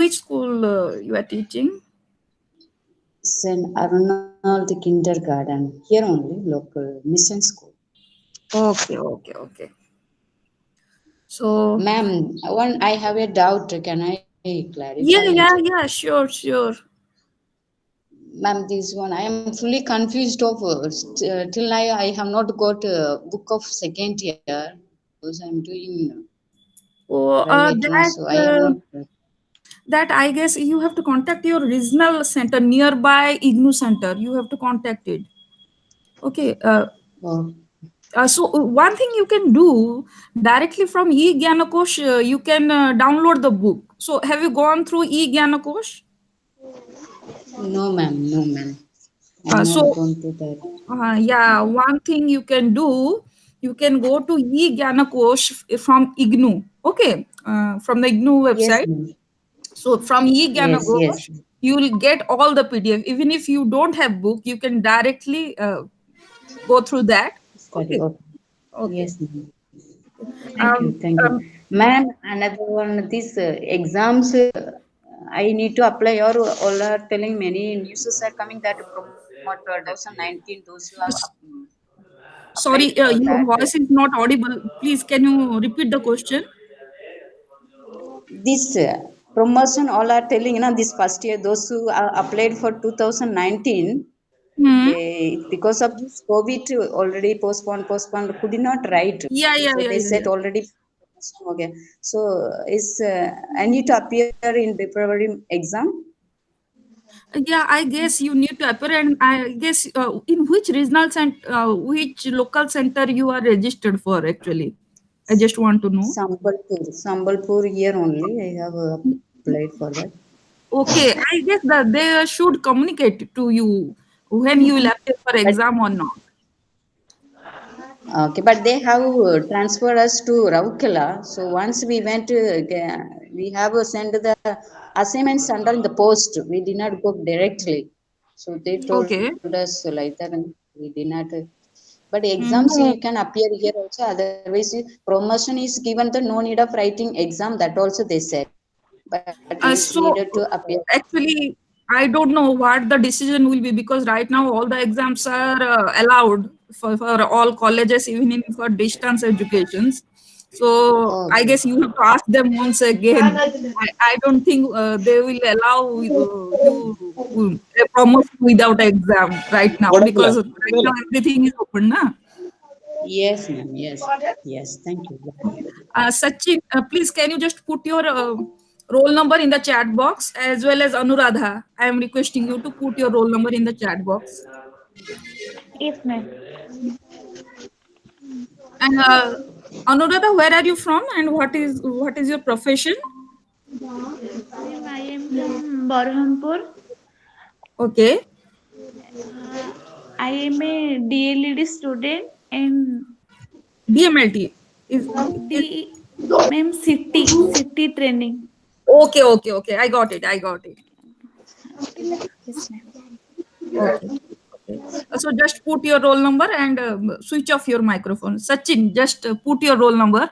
which school you are teaching? St. Arnold Kindergarten, here only, local mission school. Okay, okay, okay. So, Ma'am, one I have a doubt. Can I clarify yeah, it? yeah, yeah, sure, sure. Ma'am, this one I am fully confused of. Till now, I have not got a book of second year because I'm doing Oh, private, no. So I have not. that I guess you have to contact your regional center nearby IGNU center. You have to contact it. Okay. Oh, One thing you can do directly from e-Gyanakosh, you can download the book. So have you gone through e-Gyanakosh? no, ma'am, no, ma'am. I'm Uh, not so going to that. yeah, one thing you can do, you can go to e-Gyanakosh from IGNU. Okay, from the IGNU Yes, website. ma'am. So from Yes, yes. e-Gyanakosh, you will get all the PDF. Even if you don't have book, you can directly go through that. Study. Okay, Okay. okay. Yes, ma'am. Thank you, Um, thank you. um, Ma'am, another one, these exams, I need to apply, or all are telling many news are coming that promote 2019, those who have applied Sorry, for your that. voice is not audible. Please, can you repeat the question? This promotion, all are telling, this first year, those who are applied for 2019, Hmm. they, because of this COVID, already postponed, could not write. Yeah, yeah, So yeah, they yeah, said yeah. already. Okay. So is I need to appear in February exam. Yeah, I guess you need to appear, and I guess in which regional center, which local center you are registered for. Actually, I just want to know. Sambalpur year only. I have applied for that. Okay, I guess that they should communicate to you when you will appear for But exam or not. okay, but they have transferred us to Raukela. So once we went, we have sent the assignments under in the post. We did not go directly. So they told Okay. us like that, and we did not. But exams you can No. appear here also. Otherwise, promotion is given the no need of writing exam. That also they said. But is needed to appear. So actually, I don't know what the decision will be because right now all the exams are allowed for all colleges, even in for distance educations. So I Okay. guess you have to ask them once again. I don't think they will allow a promotion without exam right now because right now everything is open, na? Yes, ma'am. Yes. Yes. Thank you. Sachin, please can you just put your roll number in the chat box as well as Anuradha. I am requesting you to put your roll number in the chat box. Yes, ma'am. And Anuradha, where are you from and what is your profession? Ma'am, I am from Barhampur. Okay, Uh, I am a DLED student and DMLT is D ma'am city training. okay, okay, okay. I got it. I got it. Yes, ma'am. Okay. Okay. So just put your roll number and switch off your microphone. Sachin, just put your roll number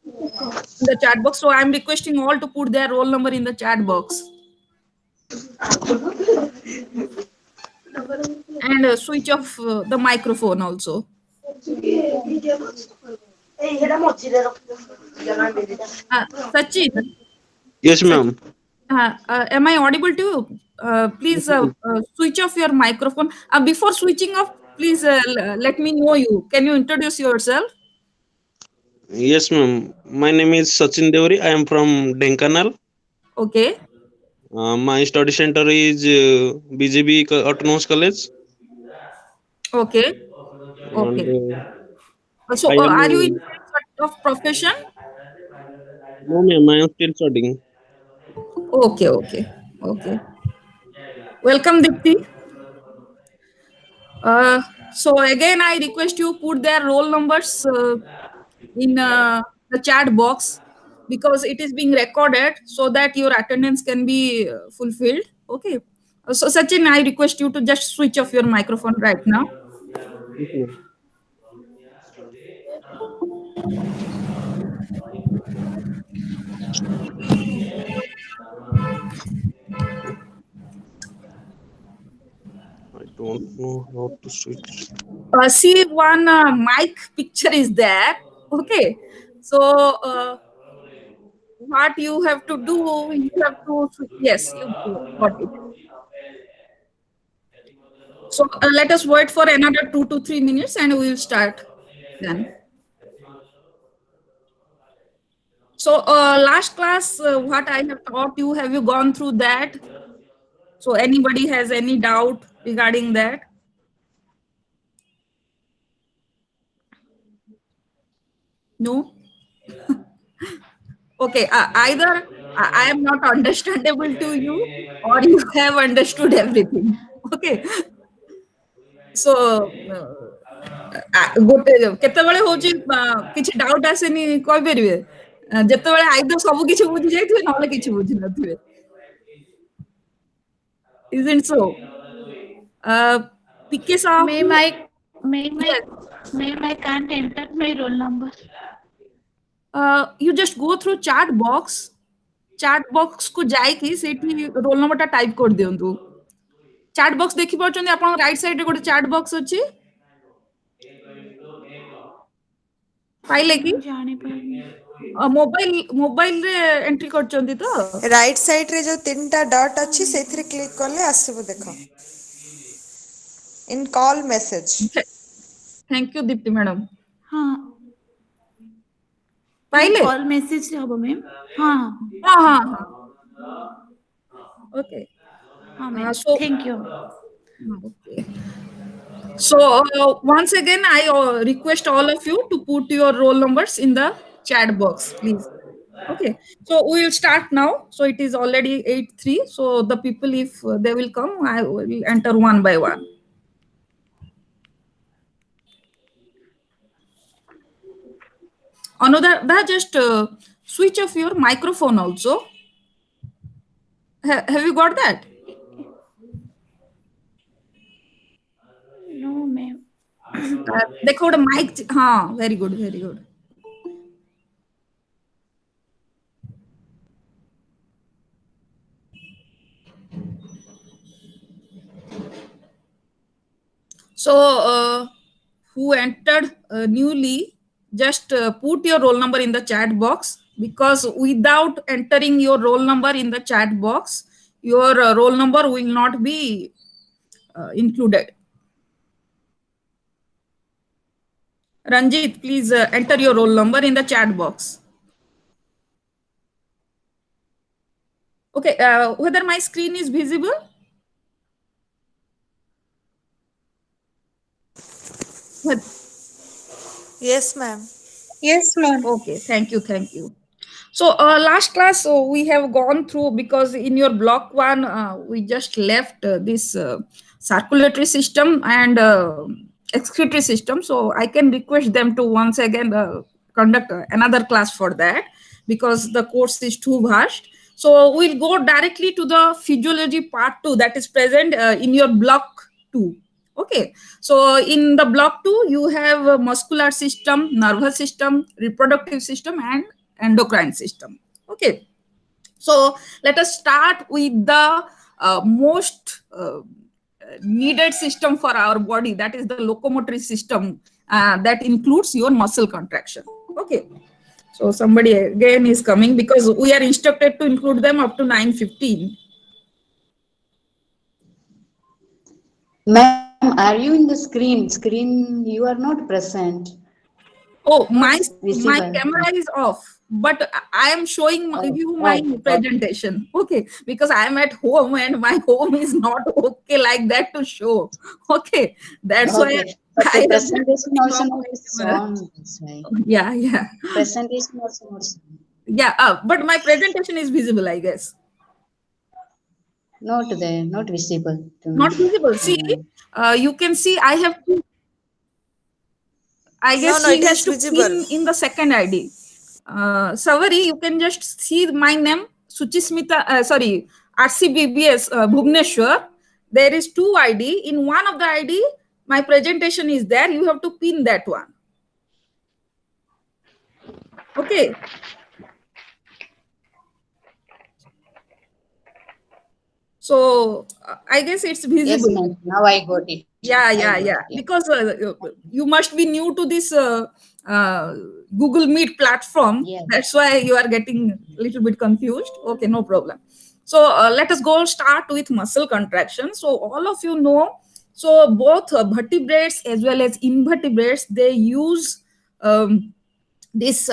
in the chat box. So I'm requesting all to put their roll number in the chat box and switch off the microphone also. Sachin, Yes, Sachin, ma'am. am I audible to you? Please switch off your microphone. Before switching off, please let me know you. Can you introduce yourself? Yes, ma'am. My name is Sachin Devari. I am from Denkanal. Okay, My study center is BJB Autonomous College, okay, and okay. So I am. are you in field of profession? No, ma'am. I am still studying. Okay, okay, okay. Welcome, Dipti. So again, I request you put their roll numbers in the chat box because it is being recorded so that your attendance can be fulfilled. Okay. So Sachin, I request you to just switch off your microphone right now. Yes, ma'am. don't know how to switch. See, one mic picture is there. Okay. So, what you have to do, you have to, yes, you got it. So, let us wait for another 2 to 3 minutes and we will start then. So, last class, what I have taught you, have you gone through that? So, anybody has any doubt regarding that? No? Okay, either I am not understandable to you or you have understood everything. Okay, so ଗୋଟେ କେତେବେଳେ ହଉଛି କିଛି doubt ଆସେନି କହିପାରିବେ ଯେତେବେଳେ either ସବୁ କିଛି ବୁଝି ଯାଇଥିବେ ନହେଲେ କିଛି ବୁଝି ନଥିବେ isn't so PK Ma'am, Sahu, ma'am, yes, ma'am, I can't enter my roll number. you just go through chat box को ଯାଇକି ସେଇଠି ରୋଲ ନମ୍ବର ଟା ଟାଇପ କରିଦିଅନ୍ତୁ ଚାଟ୍ ବକ୍ସ ଦେଖି ପାରୁଛନ୍ତି ଆପଣଙ୍କ ରାଇଟ ସାଇଡରେ ଗୋଟେ ଚାଟ୍ ବକ୍ସ ଅଛି ପାଇଲେ କି ଜାଣିପାରୁନି। ମୋବାଇଲରେ ଏଣ୍ଟ୍ରି କରିଛନ୍ତି ତ ରାଇଟ୍ ସାଇଡ୍ରେ ଯେଉଁ ତିନିଟା ଡଟ୍ ଅଛି ସେଇଥିରେ କ୍ଲିକ୍ କଲେ ଆସିବ ଦେଖ in call message. Thank you Deepti madam ହଁ पाइले କଲ୍ ମେସେଜରେ ହବ ମ୍ୟାମ୍। ହଁ हाँ हाँ हाँ ओके ହଁ ma'am so thank you. okay so once again I request all of you to put your roll numbers in the chat box please okay so we will start now so it is already 8:03 so the people if they will come I will enter one by one Another just switch off your microphone also have you got that no ma'am. देखो ଗୋଟେ mic हाँ very good very good so who entered newly just put your roll number in the chat box because without entering your roll number in the chat box your roll number will not be included Ranjit please enter your roll number in the chat box okay whether my screen is visible Yes ma'am. Yes, ma'am. okay thank you so last class we have gone through because in your block one we just left this circulatory system and excretory system so I can request them to once again conduct another class for that because the course is too vast so we'll go directly to the physiology part 2 that is present in your block 2 okay so in the block 2 you have a muscular system nervous system reproductive system and endocrine system okay so let us start with the most needed system for our body that is the locomotory system that includes your muscle contraction okay so somebody again is coming because we are instructed to include them up to 9:15 Ma'am, are you in the screen? Screen, you are not present. Oh, Not my visible. camera is off, but I am showing Oh, you my oh, okay. presentation. Okay, because I am at home and my home is not okay like that to show. Okay, that's why Okay. But I the am just presentation switching also off not my camera. shown. That's why. Yeah, yeah, Presentation also not shown. yeah. But my presentation is visible, I guess. Not there, not visible to me. Not visible. See, you can see I have. I No, guess no, he it has is to visible. pin in the second ID. Savari, you can just see my name, Suchismita, sorry, RCBBS Bhubaneswar. There is two ID. In one of the ID, my presentation is there. You have to pin that one. Okay. So I guess it's Yes, visible. ma'am. Now I got it. Yeah, I yeah, got yeah. it. Yeah. Because you must be new to this uh, Google Meet platform. Yes. That's why you are getting a little bit confused. Okay, no problem. So let us go start with muscle contraction. So all of you know, so both vertebrates as well as invertebrates, they use this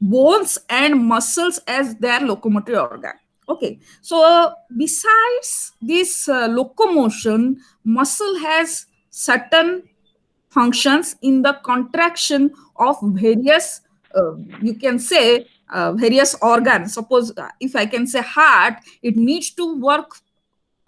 bones and muscles as their locomotive organ. Okay, so besides this locomotion, muscle has certain functions in the contraction of various, you can say, various organs. Suppose if I can say heart, it needs to work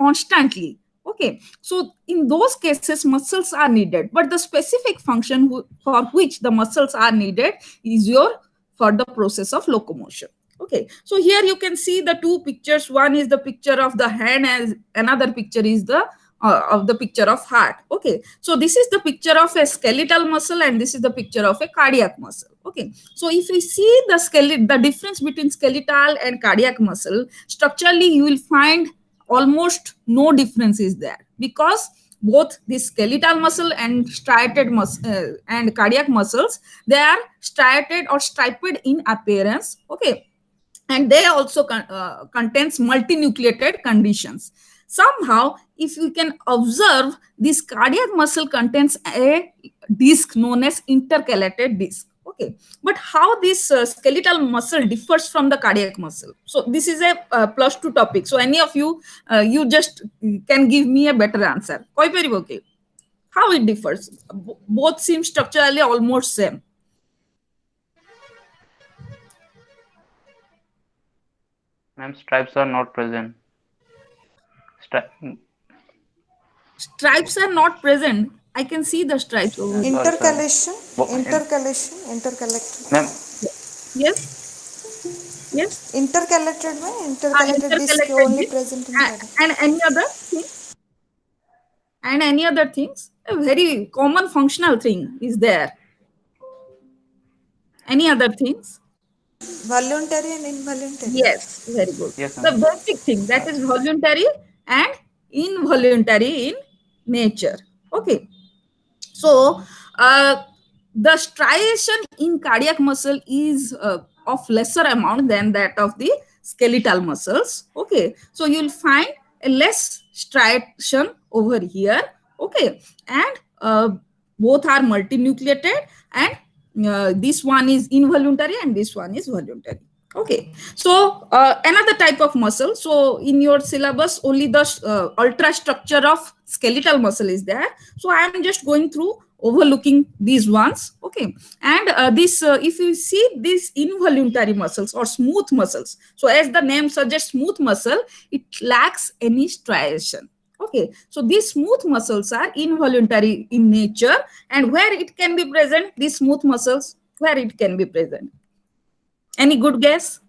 constantly. Okay, so in those cases muscles are needed, but the specific function for which the muscles are needed is your for the process of locomotion. Okay, so here you can see the two pictures. One is the picture of the hand and another picture is the of the picture of heart. Okay, so this is the picture of a skeletal muscle and this is the picture of a cardiac muscle. Okay, so if we see the difference between skeletal and cardiac muscle, structurally you will find almost no difference is there, because both the skeletal muscle and striated and cardiac muscles, they are striated or striped in appearance. Okay, and they also contains multinucleated conditions. Somehow if you can observe, this cardiac muscle contains a disc known as intercalated disc. Okay, but how this skeletal muscle differs from the cardiac muscle? So this is a +2 topic, so any of you, you just can give me a better answer. Okay, how it differs? Both seem structurally almost same. Ma'am, stripes are not present. Stri- Stripes are not present. I can see the stripes over here. sorry, sorry. Intercalation, In, intercalated. ma'am, Yes, yes. Intercalated में intercalated disc Intercalated only disc. present in cardiac. And any other thing? And any other things? A very common functional thing is there. Any other things? Voluntary and involuntary. Yes, very good. yes, The ma'am. basic thing, that is voluntary and involuntary in nature. Okay. So, the striation in cardiac muscle is of lesser amount than that of the skeletal muscles. Okay, so you'll find a less striation over here. Okay, and both are multinucleated, and this one is involuntary and this one is voluntary. Okay, so another type of muscle. So in your syllabus, only the ultra structure of skeletal muscle is there. So I am just going through overlooking these ones. Okay, and this if you see these involuntary muscles or smooth muscles, so as the name suggests, smooth muscle, it lacks any striation. Okay, so these smooth muscles are involuntary in nature, and where it can be present, these smooth muscles, where it can be present? Any good guess?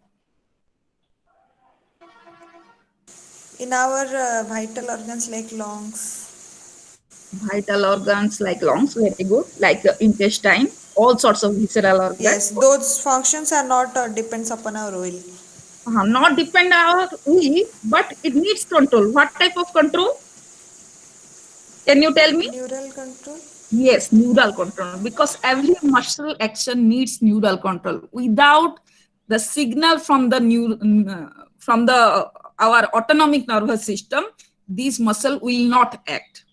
In our vital organs like lungs. Vital organs like lungs, very good, like intestine, all sorts of visceral Yes, organs. those functions are not depends upon our will. Not depend our will, but it needs control. What type of control? Can you tell me? Neural control. Yes, neural control, because every muscle action needs neural control. Without the signal from the from the our autonomic nervous system, these muscle will not act.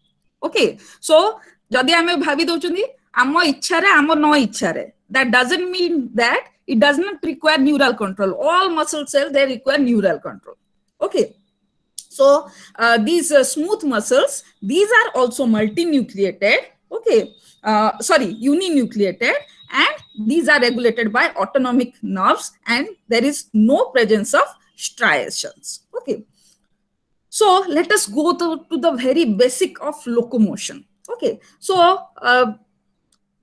Okay, so जदि आमे भाभी दउचंदी आम इच्छा रे आम न इच्छा रे, that doesn't mean that it does not require neural control. All muscle cells, they require neural control. Okay, so these smooth muscles, these are also multinucleated. Okay, sorry, uninucleated, and these are regulated by autonomic nerves, and there is no presence of striations. Okay, so let us go to the very basic of locomotion. Okay, so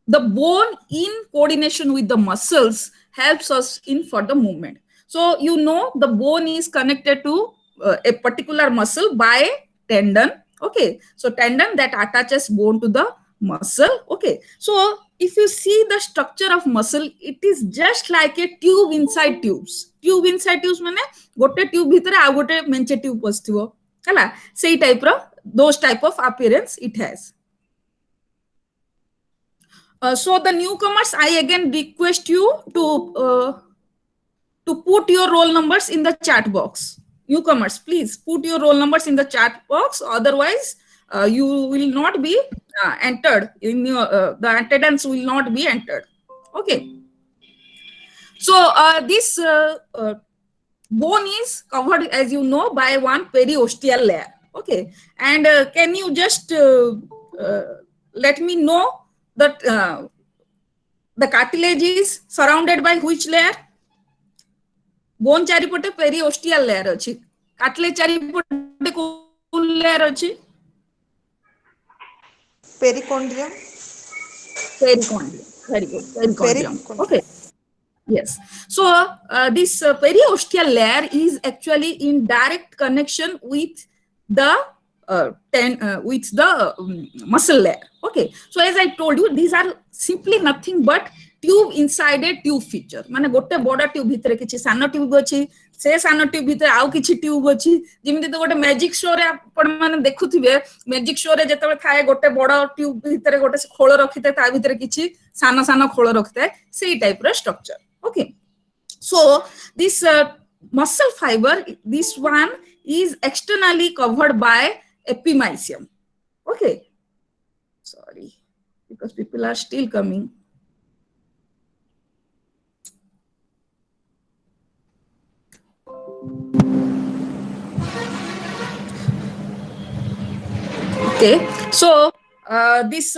the bone in coordination with the muscles helps us in further movement. So you know the bone is connected to a particular muscle by tendon. Okay, so tendon that attaches bone to the muscle. Okay, so if you see the structure of muscle, it is just like a tube inside tubes. Tube inside tubes means gote tube bhitere ଆଉ ଗୋଟେ ମେଞ୍ଚେ tube ପସିଥିବ. ହେଲା ସେଇ type ର those type of appearance it has. So the newcomers, I again request you to put your roll numbers in the chat box. Newcomers, please put your roll numbers in the chat box, otherwise you will not be entered in your the attendance will not be entered. Okay, so this bone is covered, as you know, by one periosteal layer. Okay, and can you just let me know that the cartilage is surrounded by which layer? Bone चारिपटे periosteal layer अछि, cartilage चारिपटे कोन layer अछि? पेरिकोन्ड्रियम Perichondrium. Very good, perichondrium. पेरिकोन्ड्रियम Okay. Yes. So this periosteal layer is actually in direct connection with the with the muscle layer. Okay. So as I told you, these are simply nothing but tube inside a tube feature. माने गोटे बड़ा tube भितर किछि सानो tube अछि, से सानो tube भितर आउ किछि ट्यूब अछि, जेमिति तो गोटे मैजिक शो रे आपण माने देखुथिबे, मैजिक शो रे जेतबे थाए गोटे बड़ा ट्यूब भितर गोटे खोल रखिते ता भितर किछि सानो सानो खोल रखिते, सेई टाइप रो structure. Okay, so this muscle fiber, this one is externally covered by epimysium. Okay, sorry, because people are still coming. Okay, so this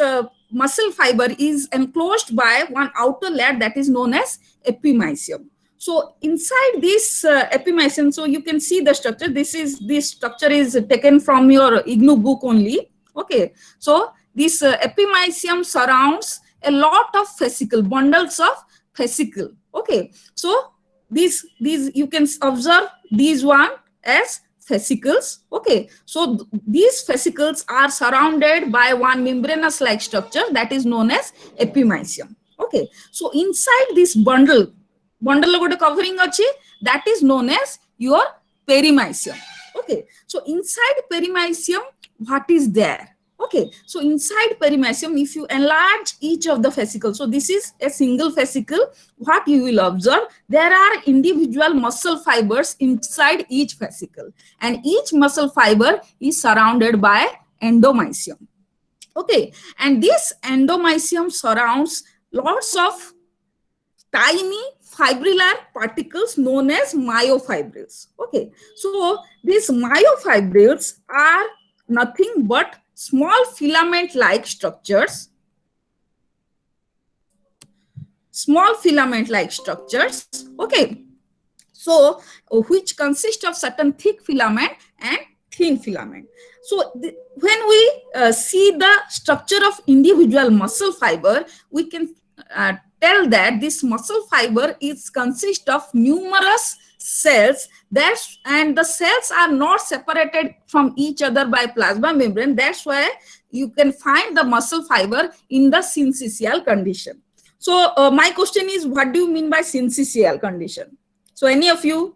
muscle fiber is enclosed by one outer layer that is known as epimysium. So inside this epimysium, so you can see the structure. This structure is taken from your IGNU book only. Okay, so this epimysium surrounds a lot of fascicle, bundles of fascicle. Okay, so these you can observe these one as fascicles. Okay, so these fascicles are surrounded by one membranous like structure that is known as epimysium. Okay, so inside this bundle gote covering achi, that is known as your perimysium. Okay, so inside perimysium, what is there? Okay, so inside perimysium, if you enlarge each of the fascicles, so this is a single fascicle, what you will observe, there are individual muscle fibers inside each fascicle, and each muscle fiber is surrounded by endomysium. Okay, and this endomysium surrounds lots of tiny fibrillar particles known as myofibrils. Okay, so these myofibrils are nothing but small filament like structures, okay, so which consist of certain thick filament and thin filament. So when we see the structure of individual muscle fiber, we can tell that this muscle fiber is consist of numerous cells, and the cells are not separated from each other by plasma membrane. That's why you can find the muscle fiber in the syncytial condition. So my question is, what do you mean by syncytial condition? So any of you?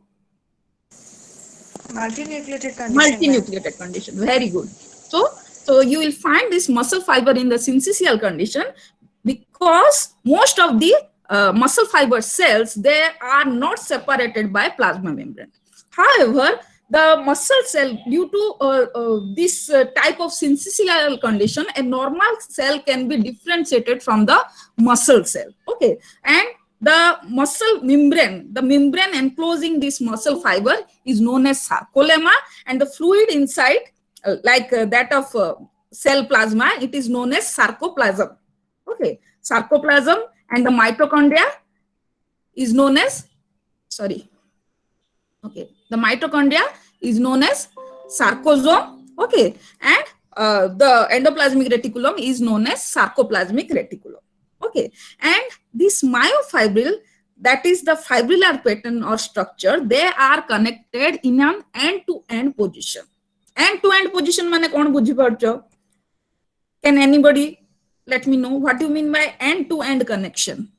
multinucleated condition. Multinucleated condition. Very good. So you will find this muscle fiber in the syncytial condition because most of the muscle fiber cells, they are not separated by plasma membrane. However, the muscle cell, due to this type of syncytial condition, a normal cell can be differentiated from the muscle cell. Okay, and the muscle membrane, the membrane enclosing this muscle fiber is known as sarcolemma, and the fluid inside, like that of cell plasma, it is known as sarcoplasm. Okay, sarcoplasm, and the mitochondria is known as, sorry, okay, the mitochondria is known as sarcosome. Okay, and the endoplasmic reticulum is known as sarcoplasmic reticulum. Okay, and this myofibril, that is the fibrillar pattern or structure, they are connected in an end-to-end position. End-to-end position mane kon bujhi parcho? Can anybody let me know what you mean by end-to-end connection?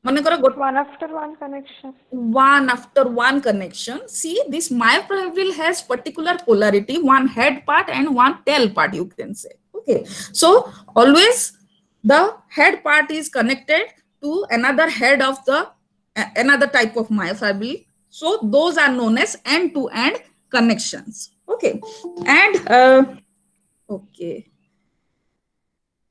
মনে করো One after one connection. one after one connection. See, this myofibril has particular polarity, one head part and one tail part, you can say. Okay, so always the head part is connected to another head of the another type of myofibril. So those are known as end to end connections. Okay, and okay,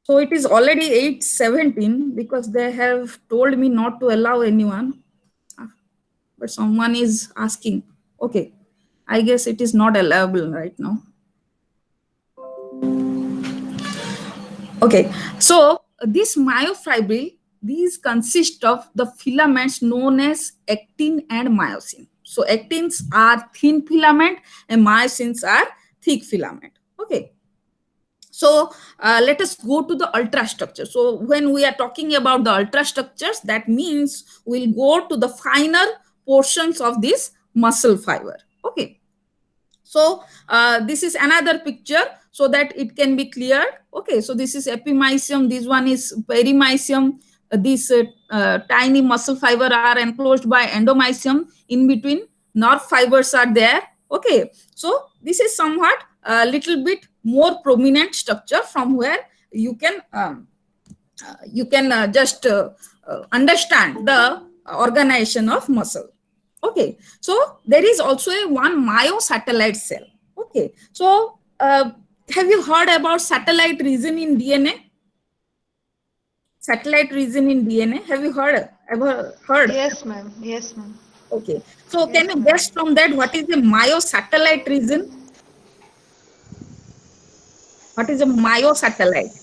so it is already 8:17 because they have told me not to allow anyone, but someone is asking. Okay, I guess it is not allowable right now. Okay, so this myofibril, these consist of the filaments known as actin and myosin. So actins are thin filament and myosins are thick filament. Okay, so let us go to the ultrastructure. So when we are talking about the ultrastructures, that means we'll go to the finer portions of this muscle fiber. Okay, so this is another picture so that it can be clear. Okay, so this is epimysium, this one is perimysium. These tiny muscle fiber are enclosed by endomysium. In between, nerve fibers are there. Okay, so this is somewhat a little bit more prominent structure from where you can just understand the organization of muscle. Okay, so there is also a one myosatellite cell. Okay, so have you heard about satellite region in DNA? Satellite region in DNA. Have you heard? Ever heard? Yes, ma'am. Yes, ma'am. Okay, so can Yes, you ma'am. guess from that what is the myosatellite region? What is a myosatellite?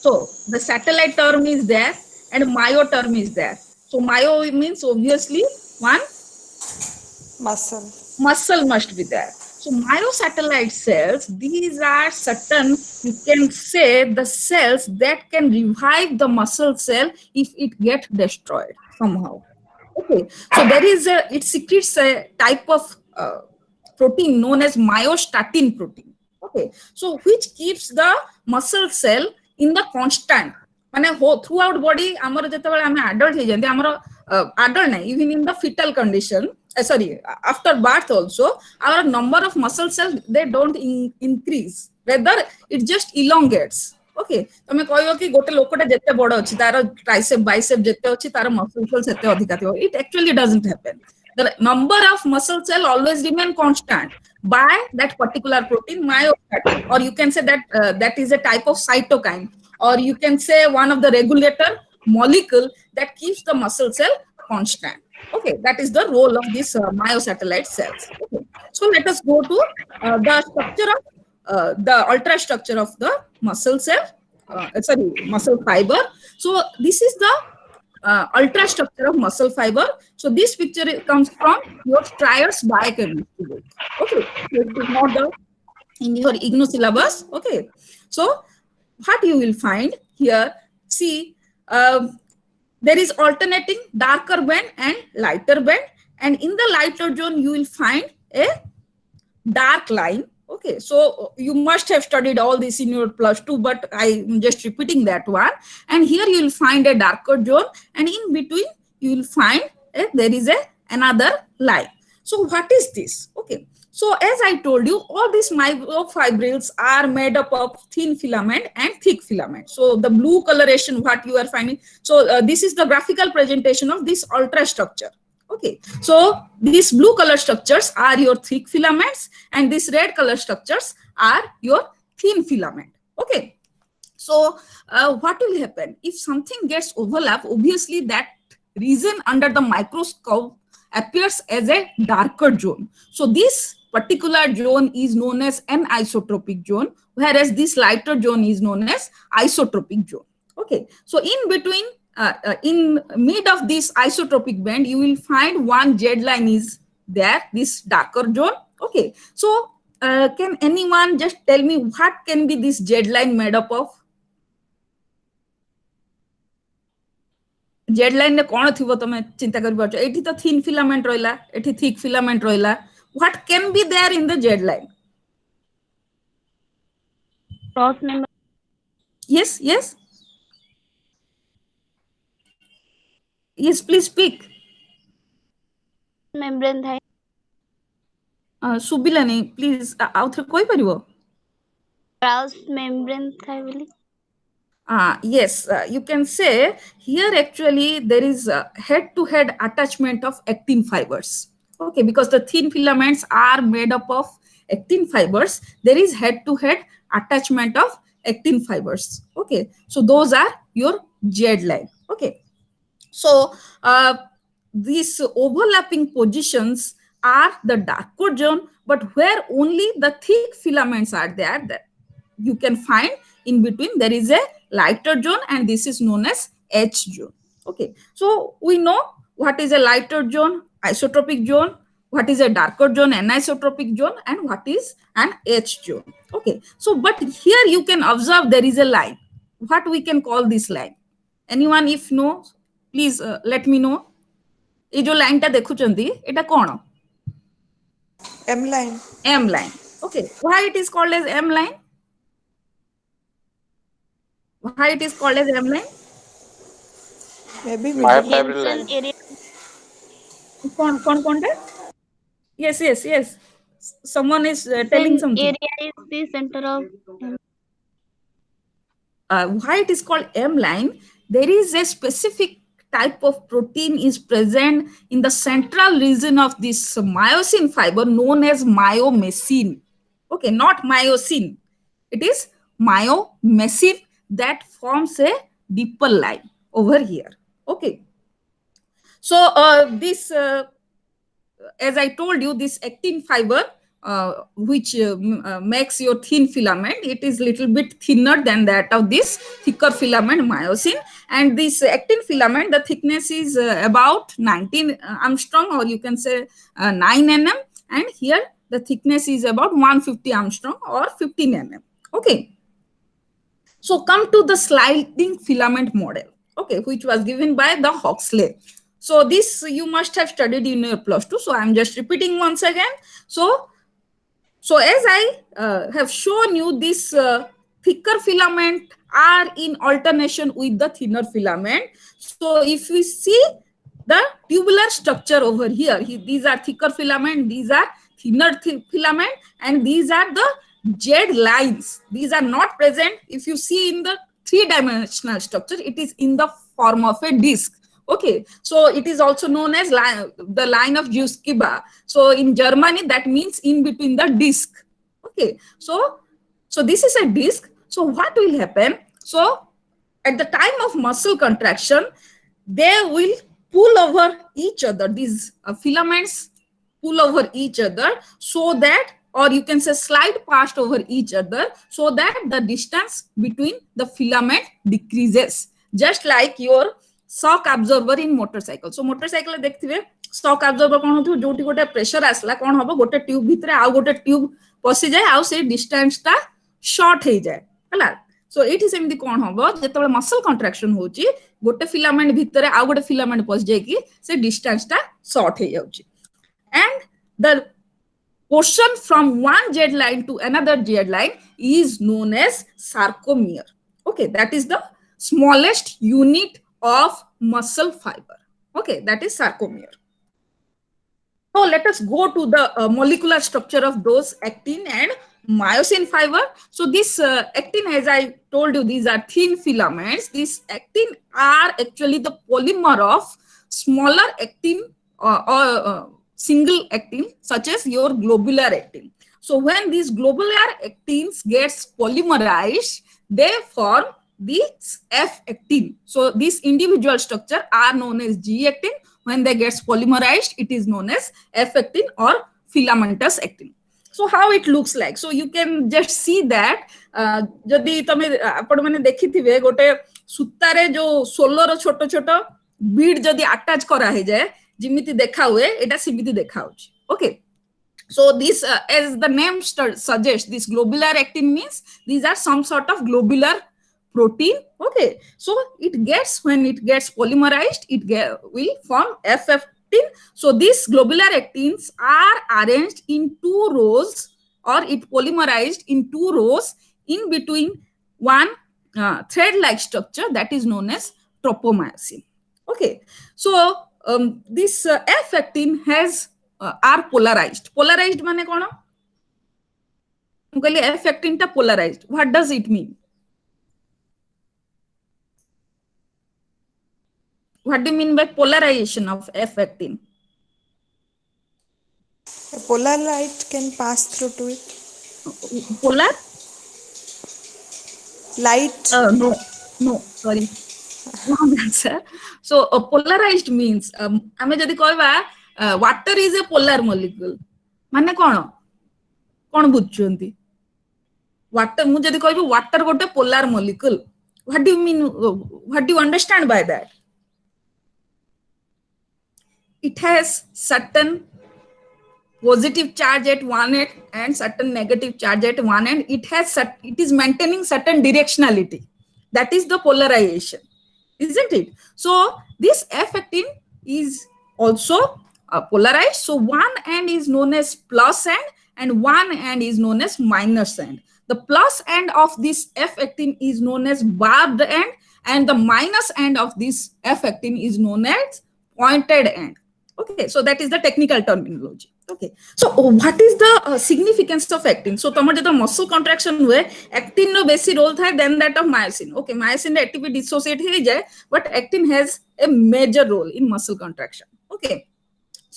So the satellite term is there and myo term is there. So myo means obviously one muscle. muscle must be there. So myosatellite cells, these are certain, you can say, the cells that can revive the muscle cell if it gets destroyed somehow. Okay, so there is it secretes a type of protein known as myostatin protein. Okay, so which keeps the muscle cell in the constant, মানে throughout body ଆମର ଯେତେବେଳେ ଆମେ adult ହେଇଯାନ୍ତି ଆମର adult ନାହିଁ, even in the fetal condition, sorry, after birth also our number of muscle cells, they don't increase, rather it just elongates. Okay तमे कहयो कि गोटे लोकटा जत्ते बड़ अछि तार ट्राइसेप बाइसेप जत्ते अछि तार मसल सेल सेते अधिका थिबो. It actually doesn't happen. The number of muscle cell always remain constant by that particular protein myostatin, or you can say that that is a type of cytokine, or you can say one of the regulator molecule that keeps the muscle cell constant. Okay, that is the role of these myosatellite cells. Okay, so let us go to the structure of the ultrastructure of the muscle cell, sorry, muscle fiber. So this is the ultrastructure of muscle fiber. So this picture comes from your Strier's biochemistry book. Okay, so it is not the in your IGNOU syllabus. Okay, so what you will find here, see, there is alternating darker band and lighter band, and in the lighter zone you will find a dark line. Okay, so you must have studied all this in your +2, but I'm just repeating that one. And here you will find a darker zone, and in between you will find there is another line. So what is this? Okay, so as I told you, all these myofibrils are made up of thin filament and thick filament. So the blue coloration, what you are finding, so this is the graphical presentation of this ultrastructure. Okay, so these blue color structures are your thick filaments and these red color structures are your thin filament. Okay, so what will happen if something gets overlap? Obviously that region under the microscope appears as a darker zone. So this particular zone is known as an isotropic zone, whereas this lighter zone is known as isotropic zone. Okay, so in between, in mid of this isotropic band, you will find one Z line is there, this darker zone. Okay, so can anyone just tell me what can be this Z line made up of? Z line रे कोन थिबो तमे चिंता करि पाछो. एठी तो thin filament रहिला, एठी thick filament रहिला. What can be there in the Z line? Cross member. Yes, yes. Yes, please speak. membrane ଥାଏ ଶୁଭିଲାନି, ପ୍ଲିଜ୍ ଆଉ ଥରେ କହିପାରିବ? ବ୍ରାଉସ୍ membrane ଥାଏ ବୋଲି Yes, you can say here actually there is a head-to-head attachment of actin fibers. Okay, because the thin filaments are made up of actin fibers, there is head-to-head attachment of actin fibers. Okay, so those are your Z line. Okay, so these overlapping positions are the darker zone, but where only the thick filaments are there, that you can find in between there is a lighter zone, and this is known as H zone. Okay, so we know what is a lighter zone, isotropic zone, what is a darker zone, anisotropic zone, and what is an H zone. Okay, so but here you can observe there is a line. What we can call this line? Anyone if know, please let me know. ये जो line टा देखुचंदी एटा कोन? M line. M line. Okay, why it is called as M line? Why it is called as M line? Maybe middle. Myofibril dension line. area कौन टे? Yes, yes, yes. Someone is telling dension something. area is the center of Why it is called M line? There is a specific type of protein is present in the central region of this myosin fiber known as myomycin. Okay, not myosin. It is myomycin that forms a deeper line over here. Okay. So this as I told you, this actin fiber, which makes your thin filament, it is little bit thinner than that of this thicker filament myosin. And this actin filament, the thickness is about 19 Armstrong, or you can say 9 nm. And here the thickness is about 150 Armstrong or 15 nm. Okay. So come to the sliding filament model, okay, which was given by the Huxley. So this you must have studied in your plus 2. So I'm just repeating once again. So as I have shown you, this thicker filament are in alternation with the thinner filament. So if we see the tubular structure over here, these are thicker filament, these are thinner filament, and these are the Z lines. These are not present. If you see in the three-dimensional structure, it is in the form of a disc. Okay, so it is also known as the line of Juskiba. So in Germany, that means in between the disc. Okay, so this is a disc. So what will happen? So at the time of muscle contraction, they will pull over each other. These filaments pull over each other, so that, or you can say slide past over each other, so that the distance between the filament decreases, just like your shock absorber in motorcycle. So motorcycle देखथिबे shock absorber कोन होथो, जोटी गोटे pressure आसला कोन हबो, गोटे tube भितरे आउ गोटे tube पसि जाय, आउ से डिस्टेंस ता शॉर्ट हे जाय हला. सो एठी सेमदी कोन हबो, जेतबे मसल कंट्राक्शन होची, गोटे फिलामेंट भितरे आउ गोटे फिलामेंट पसि जाय कि से डिस्टेंस ता शॉर्ट हे जाउची. And the portion from one Z line to another Z line is known as sarcomere. Okay, that is the smallest unit of muscle fiber. Okay, that is sarcomere. So let us go to the molecular structure of those actin and myosin fiber. So this actin, as I told you, these are thin filaments. These actin are actually the polymer of smaller actin or single actin, such as your globular actin. So when these globular actins gets polymerized, they form this F actin. So these individual structure are known as G actin. When they gets polymerized, it is known as F actin or filamentous actin. So how it looks like? So you can just see that जदि तमे आपण माने देखिथिबे गोटे सुतारे जो solar छोट छोट बीड जदि attach करा हे जाय जिमिति देखा हुए एटा सिमिति देखा होची. Okay, so this as the name suggests, this globular actin means these are some sort of globular protein. Okay, so it gets, when it gets polymerized, it will form F actin. So these globular actins are arranged in two rows, or it polymerized in two rows in between one thread like structure that is known as tropomyosin. Okay, so this F18 has are polarized. Polarized mane kono? ମୁଁ କହିଲି F18 ଟା polarized. What does it mean? What do you mean by polarization of F18? A polar light can pass through to it. Polar? Light. No, no, sorry. Wrong answer. So polarized means ଆମେ ଯଦି କହିବା water is a polar molecule ମାନେ କଣ କଣ ବୁଝୁଛନ୍ତି water ମୁଁ ଯଦି କହିବି water ଗୋଟେ polar molecule what do you mean what do you understand by that it has certain positive charge at one end and certain negative charge at one end it is maintaining certain directionality that is the polarization isn't it so this F18 is also polarized so one end is known as plus end and one end is known as minus end the plus end of this F18 is known as barbed end and the minus end of this F18 is known as pointed end okay so that is the technical terminology okay so what is the significance of actin so tomar jeta muscle contraction hue actin no basic role tha than that of myosin okay myosin ATP dissociate he jaye but actin has a major role in muscle contraction okay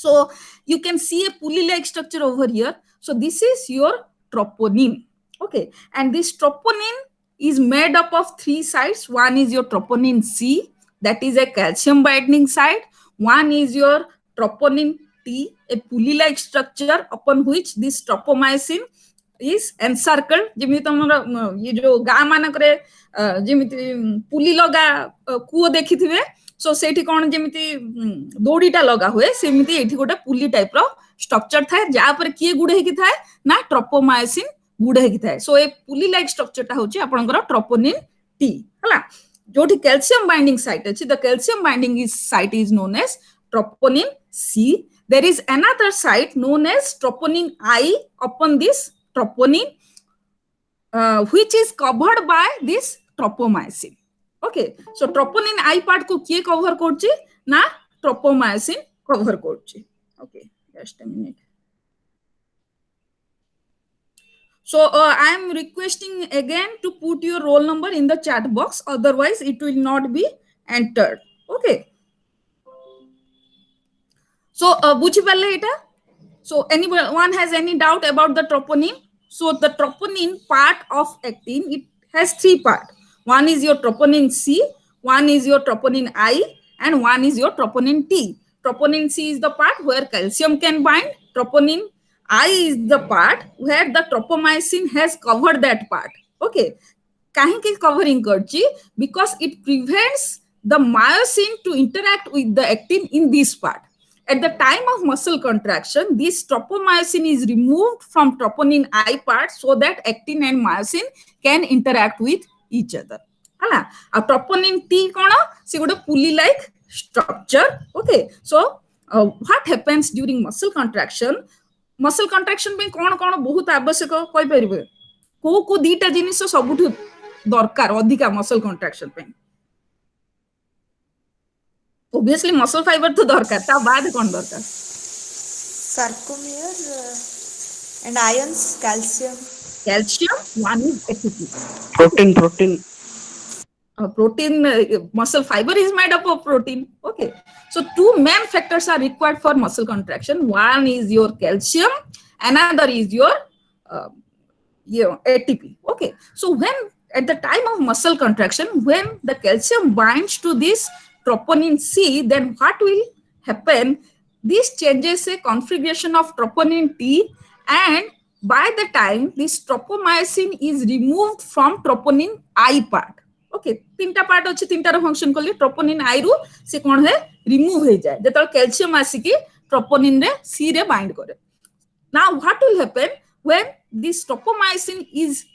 so you can see a pulley like structure over here so this is your troponin okay and this troponin is made up of three sides one is your troponin C that is a calcium binding site one is your troponin T, a pulley-like structure upon which this tropomyosin is encircled. ଯେମିତି ତମର ये जो ଗାଁ ମାନଙ୍କରେ ଯେମିତି ପୁଲି ଲଗା କୂଅ ଦେଖିଥିବେ ସୋ ସେଇଠି କଣ ଯେମିତି ଦୌଡ଼ିଟା ଲଗା ହୁଏ ସେମିତି ଏଠି ଗୋଟେ ପୁଲି ଟାଇପ ର ଷ୍ଟ୍ରକ୍ଚର ଥାଏ ଯାହା ଉପରେ କିଏ ଗୁଡେ ହେଇକି ଥାଏ ନା ଟ୍ରୋପୋମାୟସିନ ଗୁଡେ ହେଇକି ଥାଏ ସୋ ଏ ପୁଲି ଲାଇକ ଷ୍ଟ୍ରକ୍ଚରଟା ହଉଛି ଆପଣଙ୍କର ଟ୍ରୋପୋନିନ ଟି ହେଲା ଯୋଉଠି କ୍ୟାଲସିୟମ ବାଇଣ୍ଡିଂ ସାଇଟ୍ ଅଛି the calcium binding site is known as troponin C. There is another site known as troponin I upon this troponin, which is covered by this tropomyosin. Okay, so troponin I part ko kiye cover korchi na tropomyosin cover korchi. Okay, just a minute. So I am requesting again to put your roll number in the chat box, otherwise it will not be entered. Okay. So, buchipalle eta. So, anyone has any doubt about the troponin? So, the troponin part of actin, it has three parts. One is your troponin C, one is your troponin I, and one is your troponin T. Troponin C is the part where calcium can bind. Troponin I is the part where the tropomyosin has covered that part. Okay. Kahinki covering karchi? Because it prevents the myosin to interact with the actin in this part. At the time of muscle contraction, this tropomyosin is removed from troponin I part so that actin and myosin can interact with each other. Hala, a troponin T kona, see what a pulley-like structure. Okay, so what happens during muscle contraction? Muscle contraction में कौन बहुत आवश्यक कोई परिबे को दीटा जिनिस सबुठु दरकार अधिका मसल कंट्राक्शन पे obviously muscle fiber तो दरकार ता बाद कौन दरकार sarcomere and ions calcium one is ATP protein protein muscle fiber is made up of protein okay so two main factors are required for muscle contraction one is your calcium another is your ATP okay so when at the time of muscle contraction when the calcium binds to this troponin C then what will happen this changes a configuration of troponin T and by the time this tropomyosin is removed from troponin I part okay तीनटा part अछि तीनटा रो function करले troponin आई रु से कोन है remove हो जाए जेतल calcium आसी की ट्रोपोनिन रे सी रे बाइंड करे now what will happen when this tropomyosin is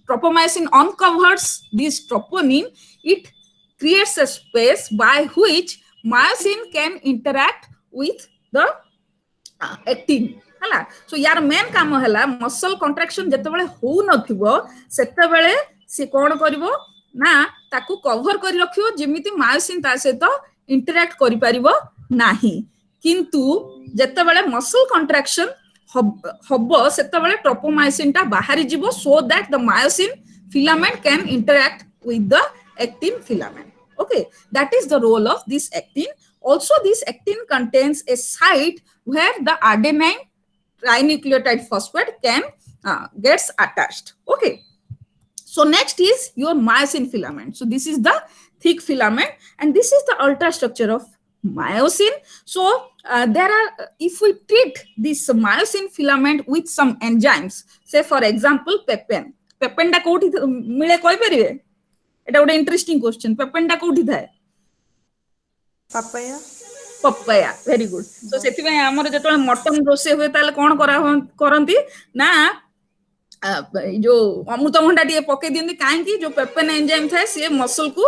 tropomyosin uncovers this troponin it creates a space by which myosin can interact with the actin हला सो यार मेन काम हला मसल कंट्राक्शन जते बेले हो नथिबो सेते बेले से कोन करबो ना ताकू कवर कर रखियो जेमिति मायोसिन ता सहित इंटरैक्ट करि परिबो नाही किंतु जेतेबेले मसल कंट्रैक्शन हबो सेतेबेले ट्रोपोमायोसिन ता बाहरी जिवो so that the myosin filament can interact with the actin filament. Okay, that is the role of this actin. Also, this actin contains a site where the adenine trinucleotide phosphate can gets attached. Okay, so next is your myosin filament. So this is the thick filament, and this is the ultrastructure of myosin. So there are, if we treat this myosin filament with some enzymes, say for example pepin. Pepin टा कोठी मिले कोई परिवे? एटा गोटे interesting question. पेपेन टा कोठी थाए? Papaya papaya. Very good. So सेति में हमर जेतले मटन रोसे हुए ताले कोन करा करंती ना जो अमृतभंडा टे पके दियंती काहे जो पेपेन एंजाइम थाए से मसल को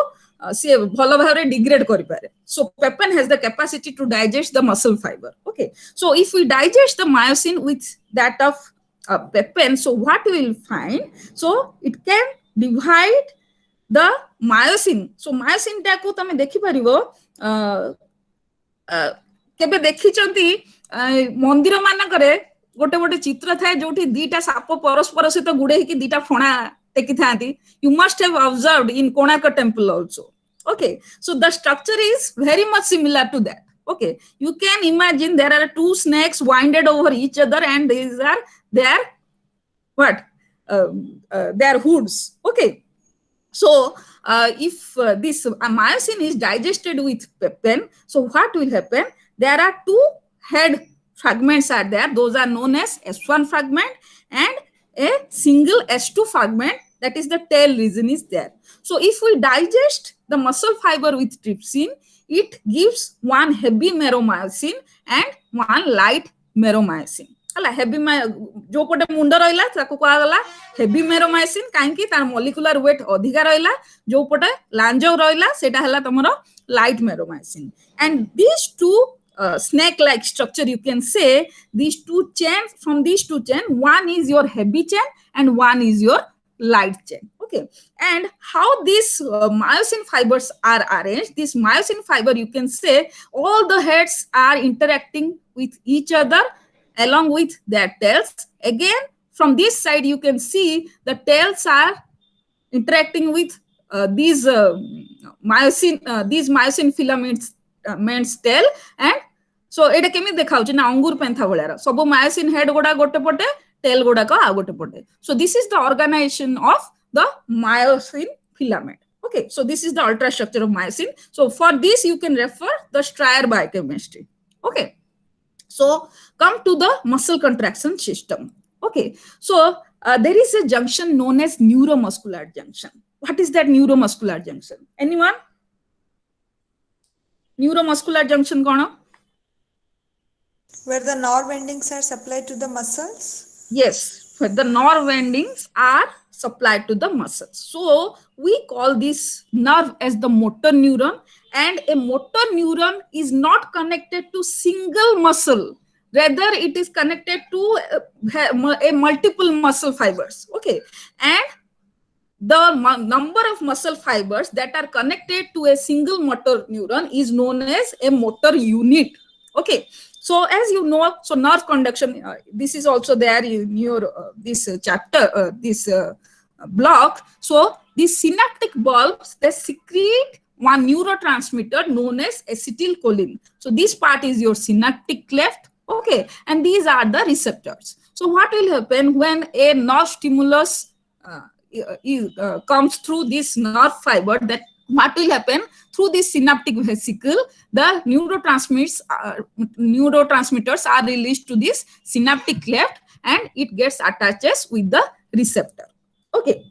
से भलो भाबरे डिग्रेड करि पारे. So papain has the capacity to digest the muscle fibre. Okay, so if we digest the myosin with that of pepin, so what we will find, so it can divide the myosin. So myosin टा को तमे देखि परिबो केबे देखि चंती मंदिर मान करे गोटे गोटे चित्र थाए जोठी दीटा साप परस्पर सहित गुडे कि दीटा फणा टेकी थांती. You must have observed in Konark temple also. Okay, so the structure is very much similar to that. Okay, you can imagine there are two snakes winded over each other, and these are their what their hoods. Okay, so if this myosin is digested with pepin, so what will happen? There are two head fragments are there. Those are known as S1 fragment and a single S2 fragment, that is the tail region is there. So if we digest the muscle fiber with trypsin, it gives one heavy meromyosin and one light meromyosin. हला heavy जो पटे मुंड रहिला ताको कहा गला heavy मेरोमाइसिन काहेकि तार मॉलिक्यूलर वेट अधिका रहिला जो पटे लांजो रहिला सेटा हला तमरो light meromyosin. And these two snake like structure, you can say these two chains, from these two chain one is your heavy chain and one is your light chain. Okay, and how these myosin fibers are arranged, this myosin fiber, you can say all the heads are interacting with each other along with their tails. Again, from this side you can see the tails are interacting with these myosin filaments tail. And so एटा केमि देखाउछ ना अंगूर पेंथा भलियार सब myosin head गोडा गोटे पटे tail गोडा को आ गोटे पटे. So this is the organization of the myosin filament. Okay, so this is the ultrastructure of myosin. So for this you can refer the Strayer biochemistry. Okay, so come to the muscle contraction system. Okay, so there is a junction known as neuromuscular junction. What is that neuromuscular junction? Anyone? Neuromuscular junction kono? where the nerve endings are supplied to the muscles. Yes, where the nerve endings are supplied to the muscles. So we call this nerve as the motor neuron, and a motor neuron is not connected to single muscle, rather it is connected to a multiple muscle fibers. Okay, and the number of muscle fibers that are connected to a single motor neuron is known as a motor unit. Okay, so as you know, so nerve conduction, this is also there in your this chapter, this block. So these synaptic bulbs, they secrete one neurotransmitter known as acetylcholine. So this part is your synaptic cleft. Okay, and these are the receptors. So what will happen when a nerve stimulus comes through this nerve fiber, that what will happen through this synaptic vesicle, the neurotransmitters are released to this synaptic cleft and it gets attaches with the receptor. Okay,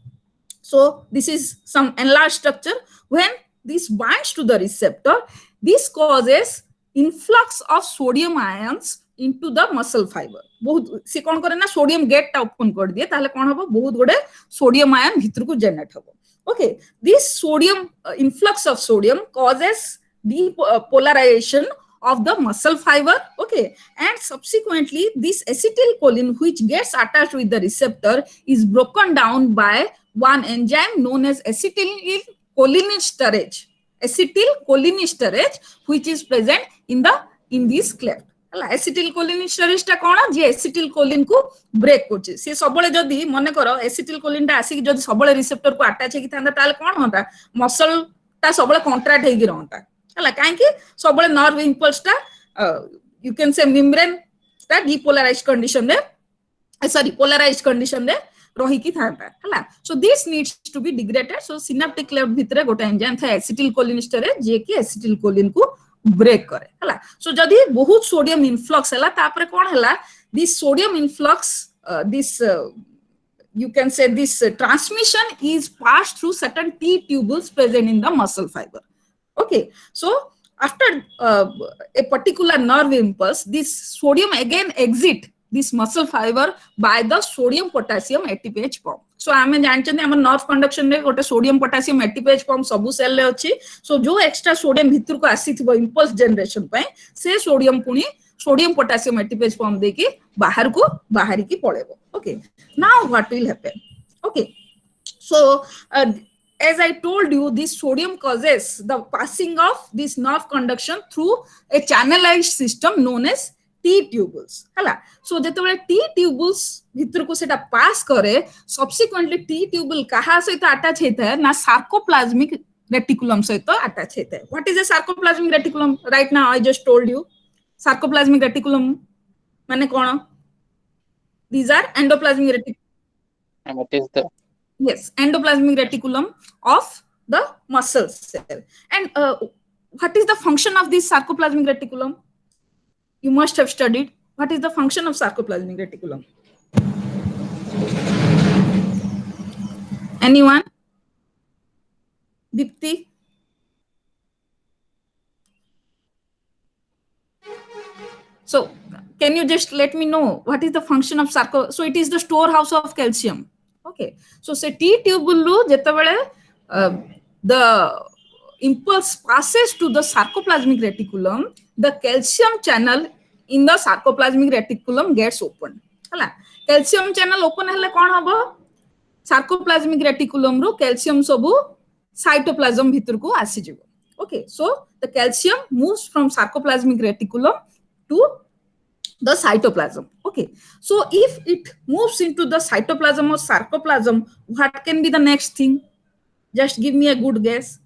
so this is some enlarged structure. When this binds to the receptor, this causes influx of sodium ions into the muscle fiber. बहुत से कौन करे ना sodium gate टा open कर दिए ताहले कौन हबो बहुत गोडे सोडियम आयन भितर को जनरेट हबो. Okay, this sodium influx of sodium causes depolarization of the muscle fiber. Okay, and subsequently this acetylcholine which gets attached with the receptor is broken down by one enzyme known as acetylcholinesterase. Acetylcholinesterase, which is present in this cleft. Acetylcholine टा कौन जे acetylcholine को break करछे से सबले जदी मने करो acetylcholine टा आसी जदी सबले रिसेप्टर को अटैच हेकी थांदा ताले कोन होता मसल ता सबले कॉन्ट्रैक्ट हेकी रहता हला काहे कि सबले नर्व इंपल्स टा यू कैन से मेम्ब्रेन ता डिपोलराइज्ड कंडीशन रे सॉरी पोलराइज्ड कंडीशन रे रही की थांता हला so this needs to be degraded so synaptic cleft भितरे गोटे एंजाइम था एसिटिलकोलिनेस्टरेज जे कि एसिटिलकोलिन को ब्रेक करे हला सो जदी बहुत सोडियम इनफ्लक्स हला तापरे कोन हला this sodium influx this you can say this transmission is passed through certain T tubules present in the muscle fiber. Okay, so after a particular nerve impulse, this sodium again exit this muscle fiber by the sodium potassium ATPase pump. So आमे जानछन हमर nerve conduction रे गोटे sodium potassium ATPase pump सबु cell रे अछि. So जो extra sodium भितर को आसीथिबो impulse generation पय से sodium पुनी sodium potassium ATPase pump देकी बाहर की पळेबो. Okay, now what will happen? Okay, so as I told you, this sodium causes the passing of this nerve conduction through a channelized system known as T tubules. हला so जेतबे T tubules भितर को सेटा पास करे subsequently T tubule कहा सहित attach हेता है ना sarcoplasmic reticulum सहित अटैच हेता है. What is a sarcoplasmic reticulum? Right now I just told you sarcoplasmic reticulum माने कोन? These are endoplasmic reticulum. And what is the Yes, endoplasmic reticulum of the muscle cell. And what is the function of this sarcoplasmic reticulum? You must have studied. What is the function of sarcoplasmic reticulum? Anyone? Dipti? So, can you just let me know what is the function of So it is the storehouse of calcium. Okay, so say T tubule जेतबेले the impulse passes to the sarcoplasmic reticulum, the calcium channel in the sarcoplasmic reticulum gets opened. हला calcium channel open हेले कोन हबो sarcoplasmic reticulum रो calcium सबु cytoplasm भितर को आसी जिवो. Okay, so the calcium moves from sarcoplasmic reticulum to the cytoplasm. Okay, so if it moves into the cytoplasm or sarcoplasm, what can be the next thing? Just give me a good guess.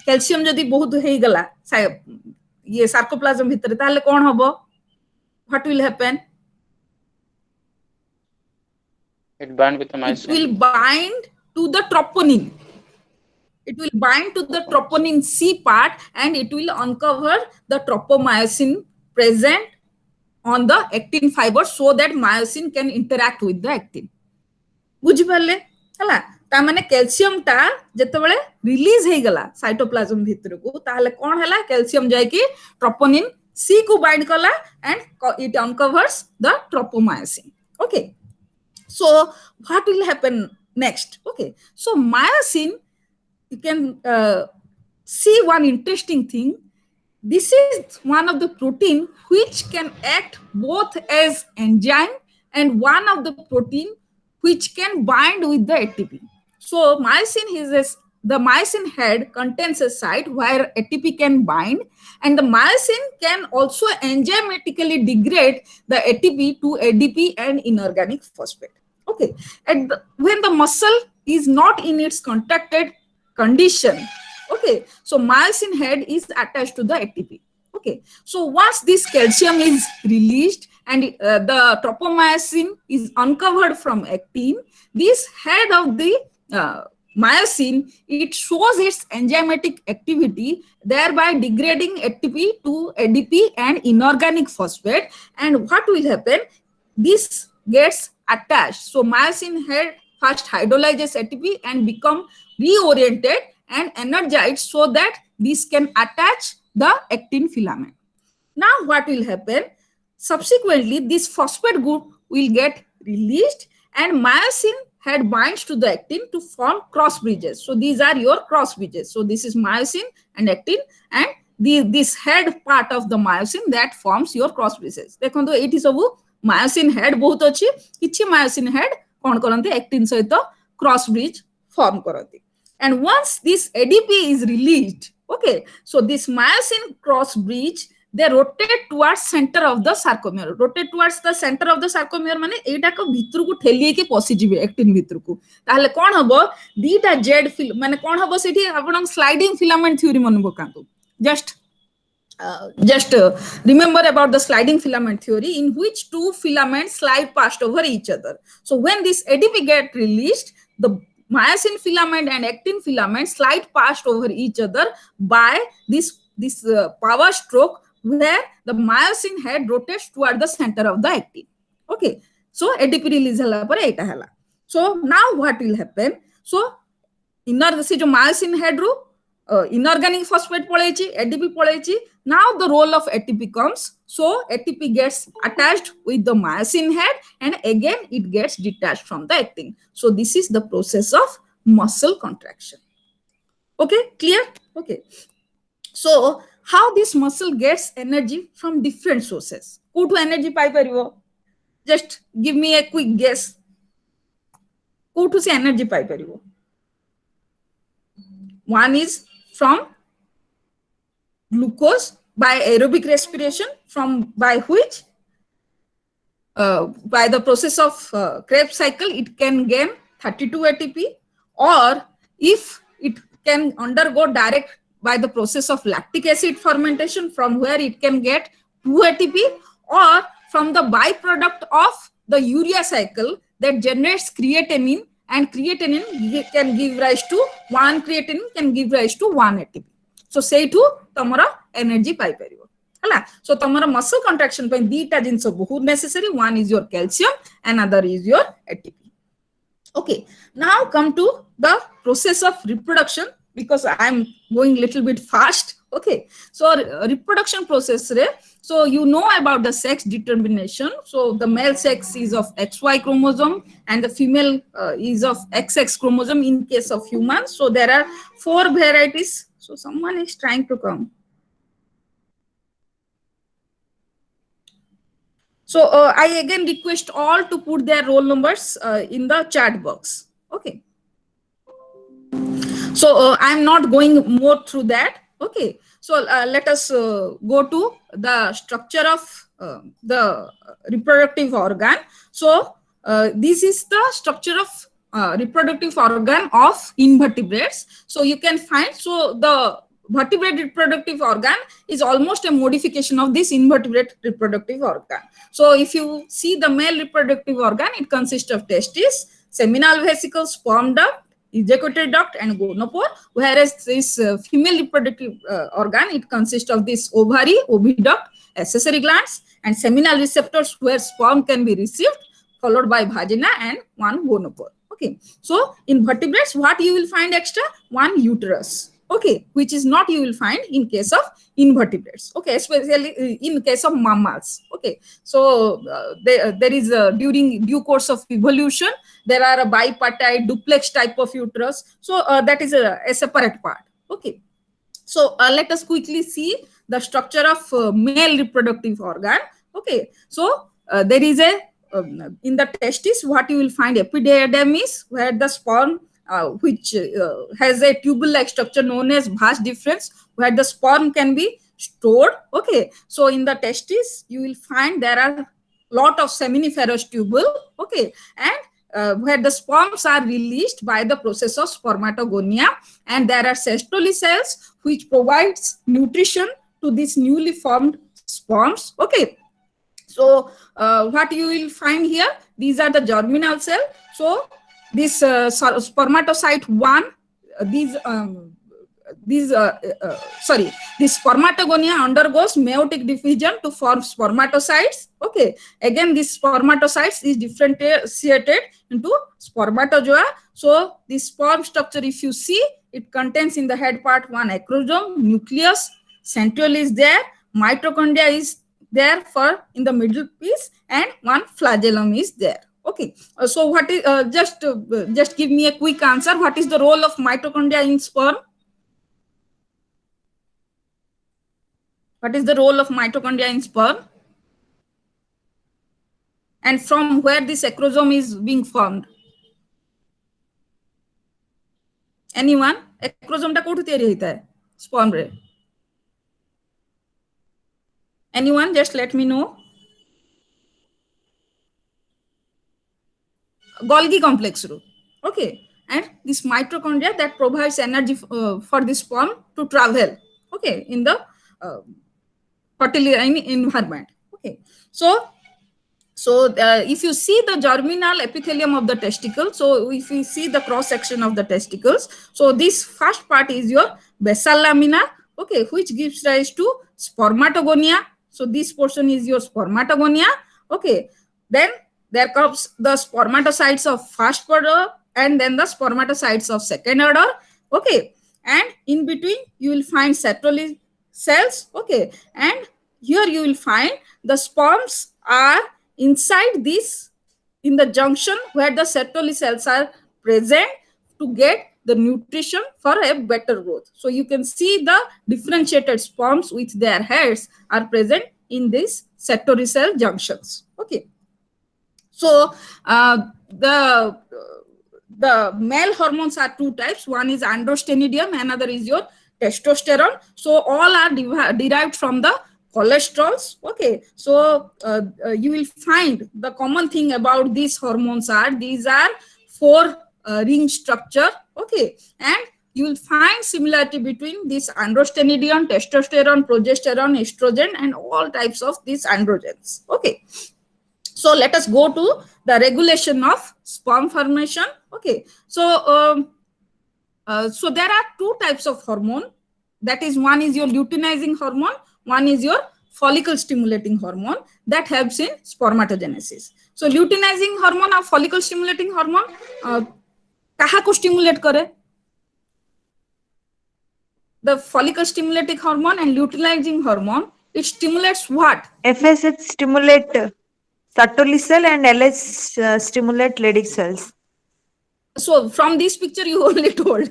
Calcium जदी बहुत हेई गला ये sarcoplasm भितर ताले कोन हबो? What will happen? it bind with the It myosin? will bind to the troponin. It will bind to the troponin C part and it will uncover the tropomyosin present on the actin fiber so that myosin can interact with the actin. बुझि परले हला ता माने calcium टा जेतबेले release हे गला cytoplasm भितर को ताले कोन हला कैल्शियम जाय कि ट्रोपोनिन सी को बाइंड कला and it uncovers the tropomyosin. Okay, so what will happen next? Okay, so myosin, you can see one interesting thing. This is one of the protein which can act both as enzyme and one of the protein which can bind with the ATP. So myosin is the myosin head contains a site where ATP can bind, and the myosin can also enzymatically degrade the ATP to ADP and inorganic phosphate. Okay, and when the muscle is not in its contracted condition, okay, so myosin head is attached to the ATP. Okay, so once this calcium is released and the tropomyosin is uncovered from actin, this head of the myosin, it shows its enzymatic activity, thereby degrading ATP to ADP and inorganic phosphate. And what will happen? This gets attached. So myosin head first hydrolyzes ATP and become reoriented and energized so that this can attach the actin filament. Now what will happen? Subsequently, this phosphate group will get released and myosin head binds to the actin to form cross bridges. So these are your cross bridges. So this is myosin and actin, and this head part of the myosin that forms your cross bridges. देखो एठी सब myosin head बहुत अच्छी, किछि myosin head कौन करते actin सहित cross bridge form karati. And once this ADP is released, okay, so this myosin cross bridge, they rotate towards center of the sarcomere. Rotate towards the center of the sarcomere माने एटा को भीतर को ठेलिए के पसि जिवे actin भीतर को ताहले कोन हबो दीटा Z fill माने कोन हबो सेठी आपण स्लाइडिंग फिलामेंट थ्योरी मन पकांतु just remember about the sliding filament theory in which two filaments slide past over each other. So when this ADP get released, the myosin filament and actin filament slide past over each other by this power stroke where the myosin head rotates toward the center of the actin. Okay, so ADP release hala pare eta hala. So now what will happen? So inner se jo myosin head ru inorganic phosphate polaichi, ADP polaichi. Now the role of ATP comes. So ATP gets attached with the myosin head and again it gets detached from the actin. So this is the process of muscle contraction. Okay, clear? Okay. So how this muscle gets energy from different sources? Who energy pai paribo? Just give me a quick guess. Who to say energy pai paribo? One is from glucose by aerobic respiration, from by which by the process of Krebs cycle it can gain 32 ATP, or if it can undergo direct by the process of lactic acid fermentation, from where it can get 2 ATP, or from the byproduct of the urea cycle that generates creatinine, and creatinine can give rise to 1 creatinine can give rise to 1 ATP. So say to tamara energy pai paribo hala. So tamara muscle contraction pai dita jinso bahut necessary. One is your calcium, another is your ATP. Okay, now come to the process of reproduction, because I am going little bit fast. Okay, so reproduction process re, so you know about the sex determination. So the male sex is of XY chromosome and the female is of XX chromosome in case of humans. So there are 4 varieties. So someone is trying to come. So I again request all to put their roll numbers in the chat box. Okay. So I'm not going more through that. Okay. So let us go to the structure of the reproductive organ. So this is the structure of reproductive organ of invertebrates. So you can find, so the vertebrate reproductive organ is almost a modification of this invertebrate reproductive organ. So if you see the male reproductive organ, it consists of testis, seminal vesicle, sperm duct, ejaculator duct, and gonopore. Whereas this female reproductive organ, it consists of this ovary, oviduct, accessory glands, and seminal receptors where sperm can be received, followed by vagina and 1 gonopore. Okay, so in vertebrates, what you will find extra? 1 uterus. Okay, which is not you will find in case of invertebrates. Okay, especially in case of mammals. Okay, so there is during due course of evolution, there are a bipartite duplex type of uterus. So that is a separate part. Okay, so let us quickly see the structure of male reproductive organ. Okay, so there is a in the testis, what you will find epididymis, where the sperm which has a tubule-like structure known as vas deferens, where the sperm can be stored. Okay, so in the testis, you will find there are lot of seminiferous tubule. Okay, and where the sperms are released by the process of spermatogonia, and there are cestoly cells which provides nutrition to these newly formed sperms. Okay, so what you will find here, these are the germinal cell. So this spermatocyte 1, this spermatogonia undergoes meiotic division to form spermatocytes. Okay, again this spermatocytes is differentiated into spermatozoa. So this sperm structure, if you see, it contains in the head part 1 acrosome, nucleus, centriole is there, mitochondria is there for in the middle piece, and 1 flagellum is there. Okay, so what is just give me a quick answer. What is the role of mitochondria in sperm? What is the role of mitochondria in sperm? And from where this acrosome is being formed? Anyone? Acrosome टा कोठु तैयारी होता है sperm रे? Anyone? Just let me know. Golgi complex ru. Okay, and this mitochondria that provides energy for this sperm to travel. Okay, in the fertile environment. Okay, so if you see the germinal epithelium of the testicle, so if you see the cross section of the testicles, so this first part is your basal lamina, okay, which gives rise to spermatogonia. So this portion is your spermatogonia. Okay, then there comes the spermatocytes of first order and then the spermatocytes of second order. Okay, and in between you will find Sertoli cells. Okay, and here you will find the sperms are inside this, in the junction where the Sertoli cells are present to get the nutrition for a better growth. So you can see the differentiated sperms with their heads are present in these Sertoli cell junctions. Okay. So the male hormones are two types. One is androstenedium, another is your testosterone. So all are derived from the cholesterols. Okay, so you will find the common thing about these hormones are these are four ring structure. Okay, and you will find similarity between this androstenedion, testosterone, progesterone, estrogen, and all types of these androgens. Okay, so let us go to the regulation of sperm formation. Okay, so so there are two types of hormone. That is, one is your luteinizing hormone, one is your follicle stimulating hormone that helps in spermatogenesis. So luteinizing hormone or follicle stimulating hormone kaha ko stimulate करे? The follicle stimulating hormone and luteinizing hormone, it stimulates what? FSH stimulate Sertoli cell and LH stimulate Leydig cells. So from this picture you only told.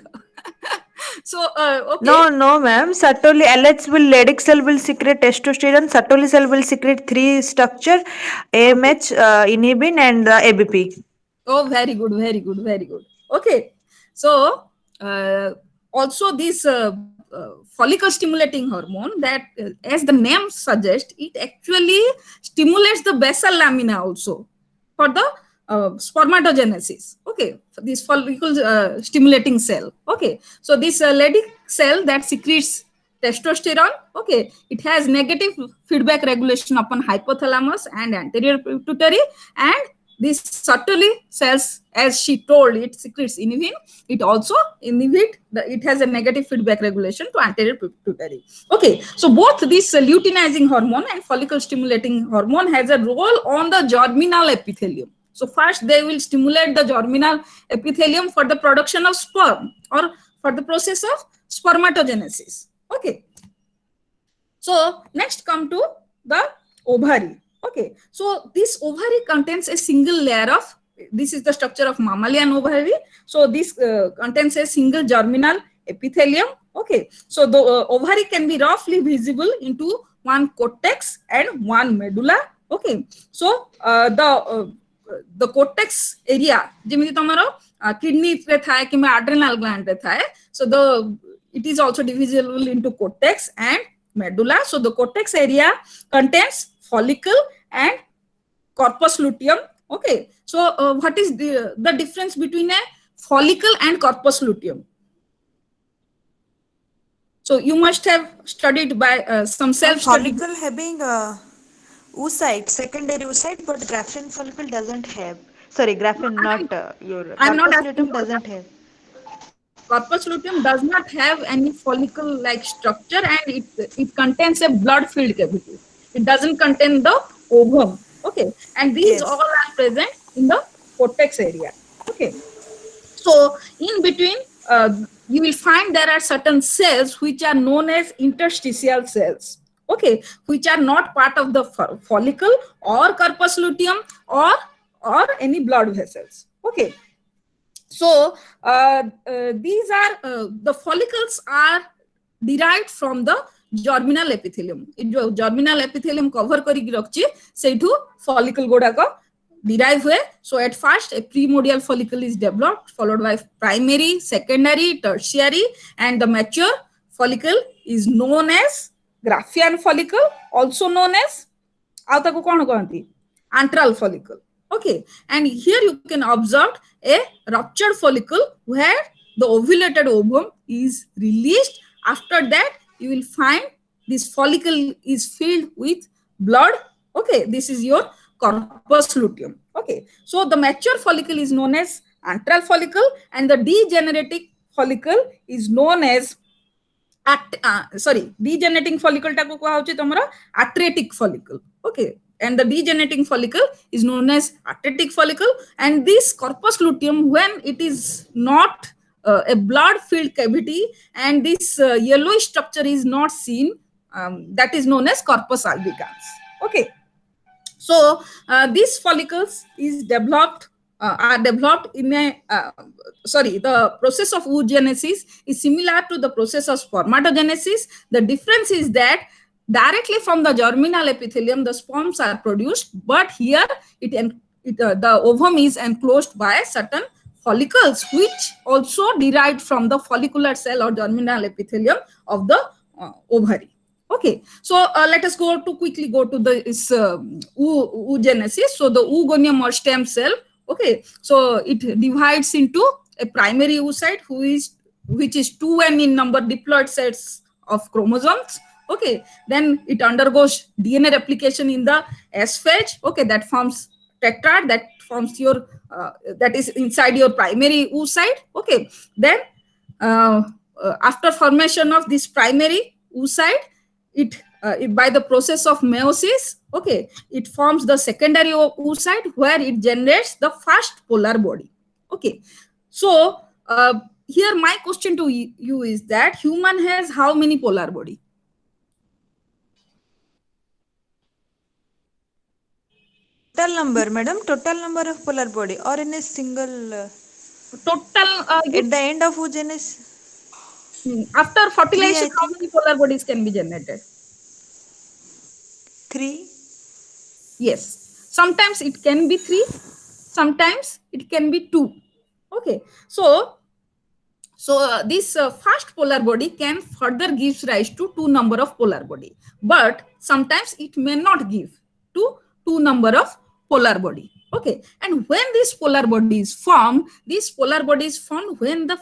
So okay. No, ma'am. Sertoli LH will Leydig cell will secrete testosterone. Sertoli cell will secrete three structure: AMH, inhibin, and ABP. Oh, very good, very good, very good. Okay, so also this follicle stimulating hormone that, as the name suggests, it actually stimulates the basal lamina also for the spermatogenesis. Okay, for this follicle stimulating cell. Okay, so this Leydig cell that secretes testosterone, okay, it has negative feedback regulation upon hypothalamus and anterior pituitary, and these Sertoli cells, as she told, it secretes inhibin. It also it has a negative feedback regulation to anterior pituitary. Okay, so both this luteinizing hormone and follicle stimulating hormone has a role on the germinal epithelium. So first they will stimulate the germinal epithelium for the production of sperm or for the process of spermatogenesis. Okay. So next come to the ovary. Okay, so this ovary contains a single layer of, this is the structure of mammalian ovary. So this contains a single germinal epithelium. Okay, so the ovary can be roughly visible into one cortex and one medulla. Okay, so the cortex area, jemiti tomaro kidney re thae kimba adrenal gland re thae, so it is also divisible into cortex and medulla. So the cortex area contains follicle and corpus luteum. Okay, so what is the difference between a follicle and corpus luteum? So you must have studied by some self-study. Follicle having oocyte, secondary oocyte, but graphene follicle doesn't have. Sorry, graphene, your I'm not corpus asking luteum for doesn't that. have. Corpus luteum does not have any follicle-like structure, and it contains a blood-filled cavity. It doesn't contain the ovum. Okay, and these Yes. all are present in the cortex area. Okay, so in between, you will find there are certain cells which are known as interstitial cells. Okay, which are not part of the follicle or corpus luteum or any blood vessels. Okay, so these are the follicles are derived from the germinal epithelium. जो germinal epithelium cover करी रखची Sethu follicle गुड़ा को derive where? So at first a primordial follicle is developed, followed by primary, secondary, tertiary, and the mature follicle is known as Graafian follicle, also known as antral follicle. Okay, and here you can observe a ruptured follicle where the ovulated ovum is released. After that, you will find this follicle is filled with blood. Okay, this is your corpus luteum. Okay, so the mature follicle is known as antral follicle, and the degenerating follicle is known as degenerating follicle taku kuha hochi tomara atretic follicle. Okay, and the degenerating follicle is known as atretic follicle, and this corpus luteum, when it is not a blood filled cavity and this yellowish structure is not seen, that is known as corpus albicans. Okay, so these follicles is developed are developed in a the process of oogenesis is similar to the process of spermatogenesis. The difference is that directly from the germinal epithelium the sperms are produced, but here the ovum is enclosed by certain follicles which also derived from the follicular cell or germinal epithelium of the ovary. Okay, so let us quickly go to the oogenesis. So the oogonium or stem cell. Okay, so it divides into a primary oocyte which is 2n in number diploid sets of chromosomes. Okay, then it undergoes DNA replication in the S phase. Okay, that forms tetrad, that forms your that is inside your primary oocyte. Okay, then after formation of this primary oocyte, it by the process of meiosis, okay, it forms the secondary oocyte where it generates the first polar body. Okay, so here my question to you is that human has how many polar body? Total number, madam. Total number of polar body, or in a single. Total At the end of oogenesis, after three, fertilization, I how think. many polar bodies can be generated? Three. Yes, sometimes it can be 3, sometimes it can be 2. Okay, so this first polar body can further gives rise to 2 number of polar body, but sometimes it may not give to 2 number of polar body. Okay, and when this polar body is formed, this polar body is formed when the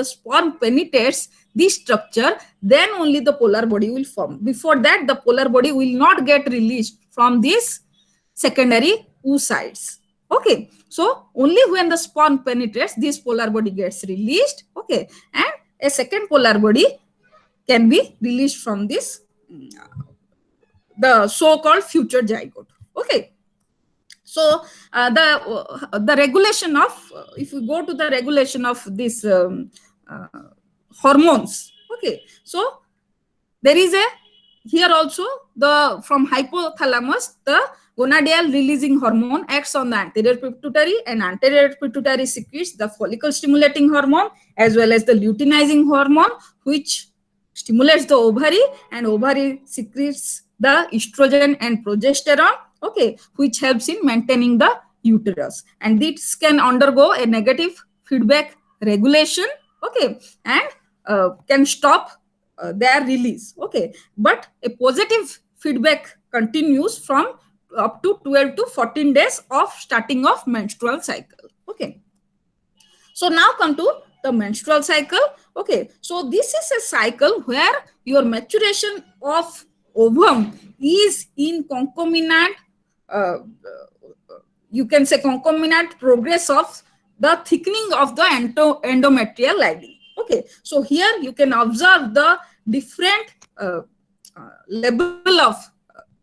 sperm penetrates this structure, then only the polar body will form. Before that, the polar body will not get released from this secondary oocytes. Okay, so only when the sperm penetrates, this polar body gets released. Okay, and a second polar body can be released from this the so-called future zygote. Okay, so the regulation of if we go to the regulation of this hormones. Okay, so there is a here also the from hypothalamus the gonadal releasing hormone acts on the anterior pituitary, and anterior pituitary secretes the follicle stimulating hormone as well as the luteinizing hormone which stimulates the ovary, and ovary secretes the estrogen and progesterone, okay, which helps in maintaining the uterus, and this can undergo a negative feedback regulation. Okay, and can stop their release. Okay, but a positive feedback continues from up to 12 to 14 days of starting of menstrual cycle. Okay, so now come to the menstrual cycle. Okay, so this is a cycle where your maturation of ovum is in concomitant you can say concomitant progress of the thickening of the endometrial lining. Okay, so here you can observe the different level of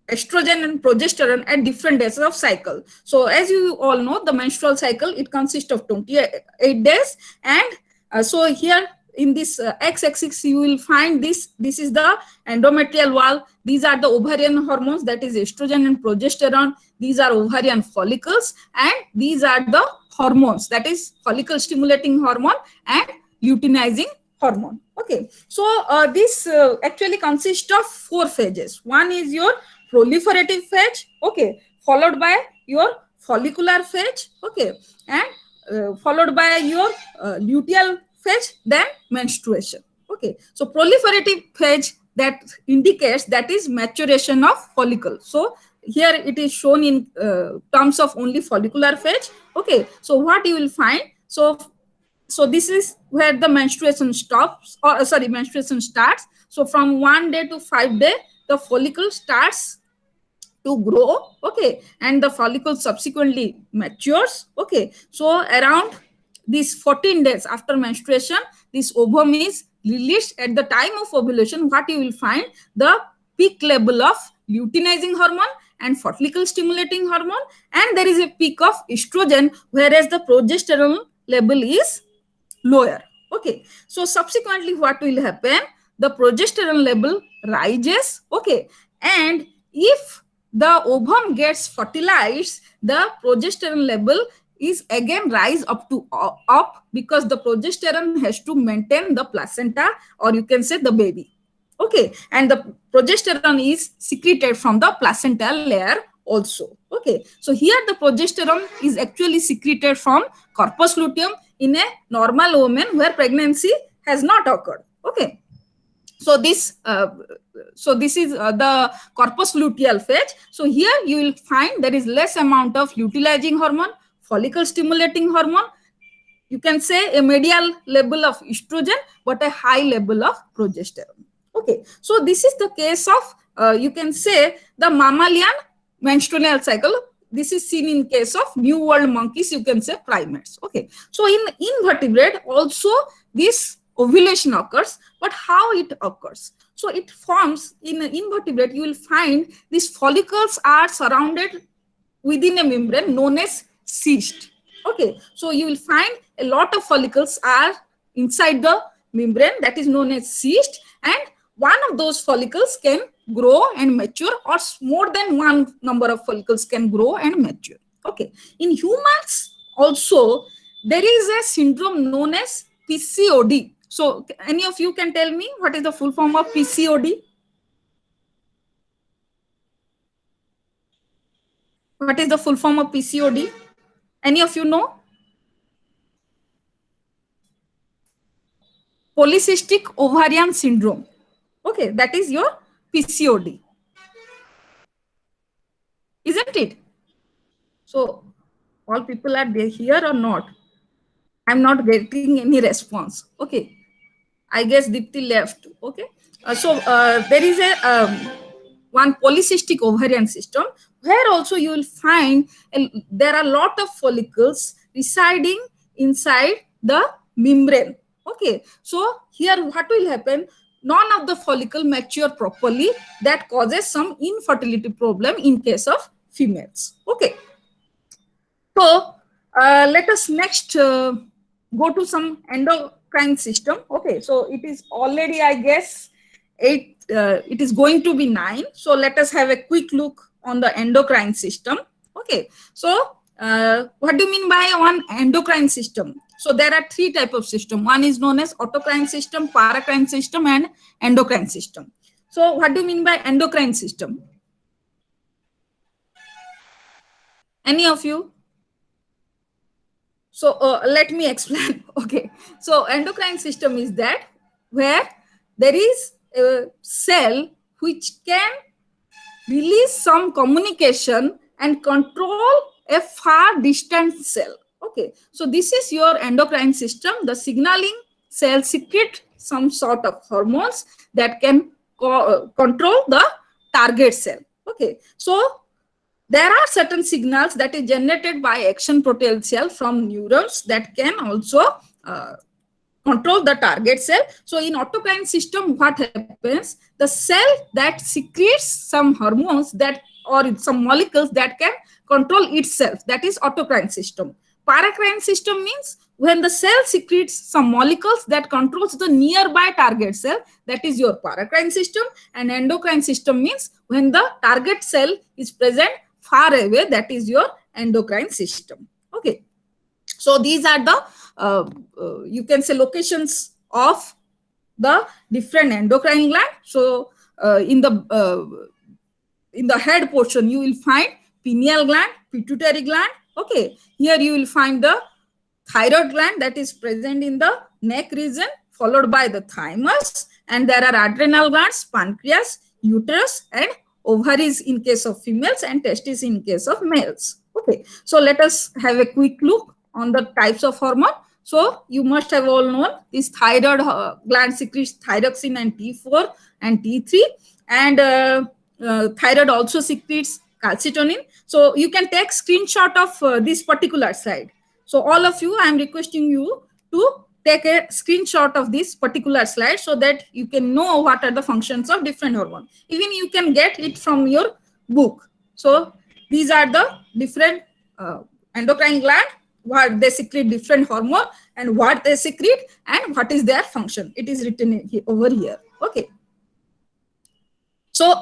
estrogen and progesterone at different days of cycle. So as you all know, the menstrual cycle, it consists of 28 days, and so here in this x-axis you will find this is the endometrial wall, these are the ovarian hormones, that is estrogen and progesterone, these are ovarian follicles, and these are the hormones, that is follicle stimulating hormone and luteinizing hormone. Okay, so this actually consists of 4 phases. One is your proliferative phase, okay, followed by your follicular phase, okay, and followed by your luteal phase, then menstruation. Okay, so proliferative phase, that indicates that is maturation of follicle. So here it is shown in terms of only follicular phase. Okay, so what you will find, so this is where the menstruation stops, or sorry, menstruation starts. So from 1 day to 5 day, the follicle starts to grow, okay, and the follicle subsequently matures. Okay, so around these 14 days after menstruation, this ovum is released. At the time of ovulation, what you will find, the peak level of luteinizing hormone and follicle stimulating hormone, and there is a peak of estrogen, whereas the progesterone level is lower. Okay, so subsequently what will happen, the progesterone level rises. Okay, and if the ovum gets fertilized, the progesterone level is again rise up to up, because the progesterone has to maintain the placenta, or you can say the baby. Okay, and the progesterone is secreted from the placental layer also. Okay, so here the progesterone is actually secreted from corpus luteum in a normal woman where pregnancy has not occurred. Okay, so this is the corpus luteal phase. So here you will find there is less amount of luteinizing hormone, follicle stimulating hormone, you can say a medial level of estrogen, but a high level of progesterone. Okay, so this is the case of you can say the mammalian menstrual cycle. This is seen in case of New World monkeys, you can say primates. Okay, so in invertebrate also this ovulation occurs, but how it occurs? So it forms in invertebrate, you will find these follicles are surrounded within a membrane known as cyst. Okay, so you will find a lot of follicles are inside the membrane that is known as cyst, and one of those follicles can grow and mature, or more than one number of follicles can grow and mature. Okay, in humans also there is a syndrome known as PCOD. So any of you can tell me what is the full form of PCOD? What is the full form of PCOD? Any of you know? Polycystic ovarian syndrome. Okay, that is your PCOD, isn't it? So all people are there here or not? I'm not getting any response. Okay, I guess Dipti left. Okay, there is a one polycystic ovarian system where also you will find there are a lot of follicles residing inside the membrane. Okay, so here what will happen? None of the follicle mature properly. That causes some infertility problem in case of females. Okay, so let us next go to some endocrine system. Okay, so it is already, I guess, 8. It is going to be 9. So let us have a quick look on the endocrine system. Okay, so what do you mean by one endocrine system? So there are 3 types of system. One is known as autocrine system, paracrine system, and endocrine system. So what do you mean by endocrine system? Any of you? So let me explain. Okay, so endocrine system is that where there is a cell which can release some communication and control a far distant cell. Okay, so this is your endocrine system. The signaling cell secrete some sort of hormones that can control the target cell. Okay, so there are certain signals that is generated by action potential from neurons that can also control the target cell. So in autocrine system, what happens? The cell that secretes some hormones that or some molecules that can control itself, that is autocrine system. Paracrine system means when the cell secretes some molecules that controls the nearby target cell, that is your paracrine system. And endocrine system means when the target cell is present far away, that is your endocrine system. Okay, so these are the you can say locations of the different endocrine gland. So in the head portion you will find pineal gland, pituitary gland, Okay, here you will find the thyroid gland that is present in the neck region, followed by the thymus, and there are adrenal glands, pancreas, uterus, and ovaries in case of females and testes in case of males. Okay, so let us have a quick look on the types of hormone. So you must have all known this thyroid gland secretes thyroxine and T4 and T3, and thyroid also secretes calcitonin. So you can take screenshot of this particular slide. So all of you, I am requesting you to take a screenshot of this particular slide so that you can know what are the functions of different hormones. Even you can get it from your book. So these are the different endocrine gland, what they secrete different hormone and what they secrete and what is their function. It is written over here. Okay. So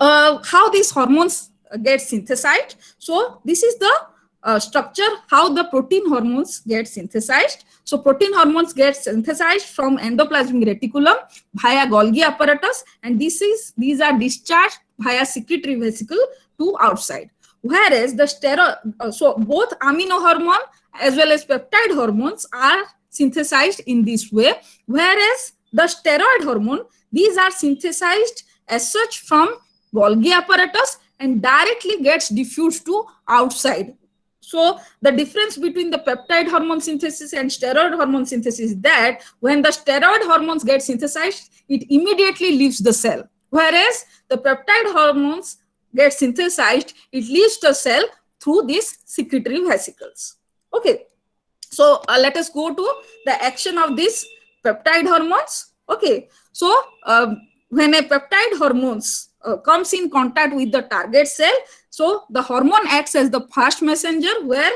how these hormones get synthesized? So this is the structure how the protein hormones get synthesized. So protein hormones get synthesized from endoplasmic reticulum via Golgi apparatus, and these are discharged via secretory vesicle to outside. Whereas the steroid, so both amino hormone as well as peptide hormones are synthesized in this way, whereas the steroid hormone, these are synthesized as such from Golgi apparatus and directly gets diffused to outside. So the difference between the peptide hormone synthesis and steroid hormone synthesis is that when the steroid hormones get synthesized, it immediately leaves the cell. Whereas the peptide hormones get synthesized, it leaves the cell through these secretory vesicles. Okay. So let us go to the action of these peptide hormones. Okay. So when a peptide hormones comes in contact with the target cell, so the hormone acts as the first messenger where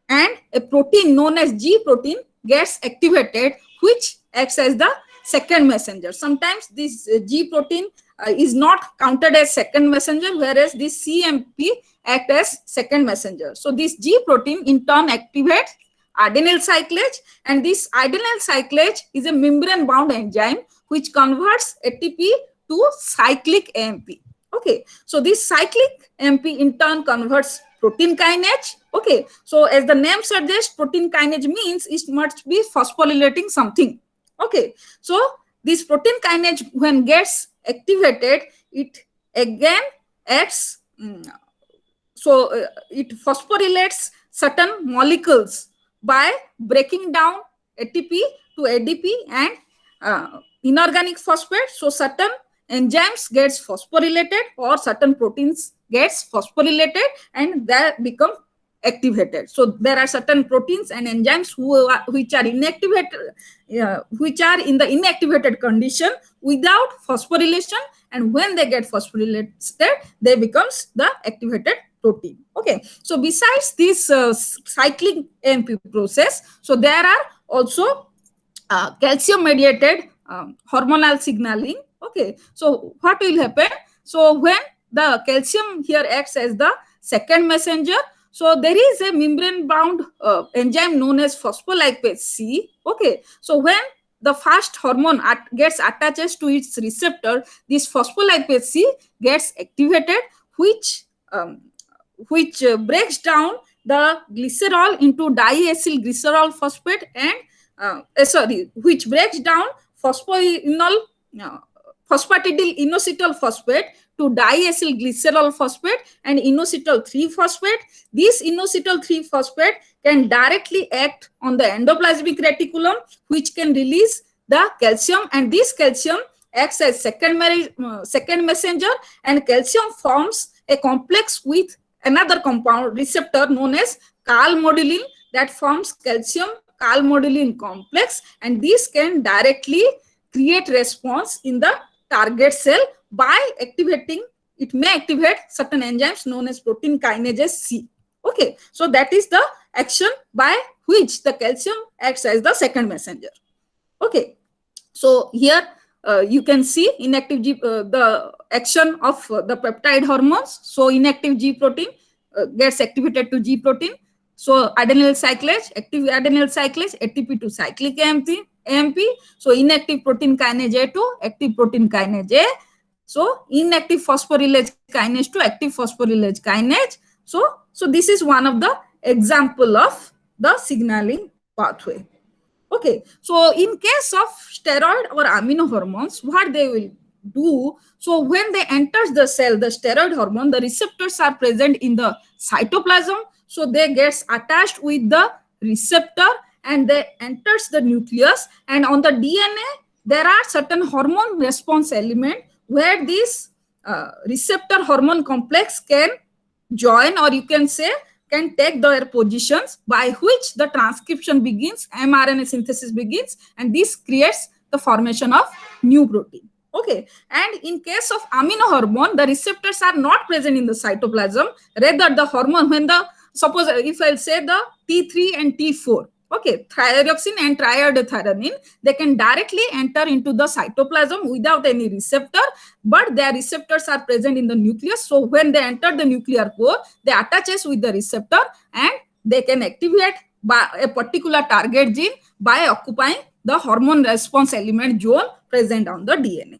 and a protein known as G protein gets activated, which acts as the second messenger. Sometimes this G protein is not counted as second messenger, whereas this CMP act as second messenger. So this G protein in turn activates adenyl cyclase, and this adenyl cyclase is a membrane bound enzyme which converts ATP to cyclic AMP. Okay, so this cyclic AMP in turn converts protein kinase. Okay, so as the name suggests, protein kinase means it must be phosphorylating something. Okay, so this protein kinase when gets activated, it again acts, it phosphorylates certain molecules by breaking down ATP to ADP and inorganic phosphate. So certain enzymes gets phosphorylated or certain proteins gets phosphorylated and that become activated. So there are certain proteins and enzymes which are inactivated, which are in the inactivated condition without phosphorylation, and when they get phosphorylated, they becomes the activated protein. Okay, so besides this cyclic AMP process, so there are also calcium mediated hormonal signaling. Okay, so what will happen? So when the calcium here acts as the second messenger, so there is a membrane bound enzyme known as phospholipase C. Okay, so when the first hormone gets attached to its receptor, this phospholipase C gets activated, which breaks down the glycerol into diacyl glycerol phosphate and which breaks down phosphoenol phosphatidyl inositol phosphate to diacyl glycerol phosphate and inositol 3 phosphate. This inositol 3 phosphate can directly act on the endoplasmic reticulum, which can release the calcium, and this calcium acts as second messenger, and calcium forms a complex with another compound receptor known as calmodulin that forms calcium calmodulin complex, and this can directly create response in the target cell by activating, it may activate certain enzymes known as protein kinase C. Okay, so that is the action by which the calcium acts as the second messenger. Okay, so here you can see inactive the action of the peptide hormones. So inactive G protein gets activated to G protein. So adenyl cyclase, active adenyl cyclase, ATP to cyclic AMP. So inactive protein kinase A to active protein kinase A. So inactive phosphorylase kinase to active phosphorylase kinase. So this is one of the example of the signaling pathway. Okay, so in case of steroid or amino hormones, what they will do, so when they enters the cell, the steroid hormone, the receptors are present in the cytoplasm, so they gets attached with the receptor and they enters the nucleus, and on the DNA there are certain hormone response element where this receptor hormone complex can join, or you can say can take their positions, by which the transcription begins, mRNA synthesis begins, and this creates the formation of new protein. Okay, and in case of amino hormone, the receptors are not present in the cytoplasm, rather the hormone, when the, suppose if I'll say the T3 and T4, okay, thyroxine and triiodothyronine, they can directly enter into the cytoplasm without any receptor, but their receptors are present in the nucleus. So when they enter the nuclear core, they attaches with the receptor and they can activate by a particular target gene by occupying the hormone response element zone present on the DNA.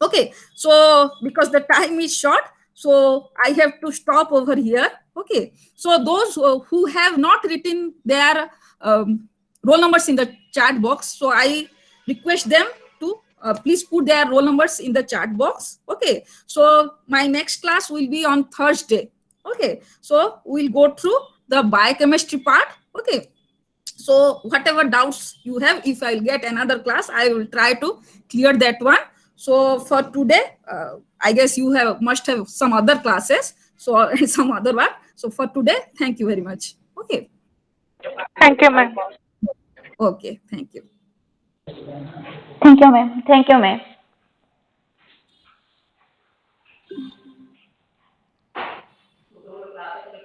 Okay, so because the time is short, so I have to stop over here. Okay, so those who have not written their roll numbers in the chat box, so I request them to please put their roll numbers in the chat box. Okay, so my next class will be on Thursday. Okay, so we'll go through the biochemistry part. Okay, so whatever doubts you have, if I'll get another class, I will try to clear that one. So for today, I guess you must have some other classes, so some other one. So for today, thank you very much. Okay. Thank you, ma'am. Okay, thank you. Thank you, ma'am. Thank you, ma'am.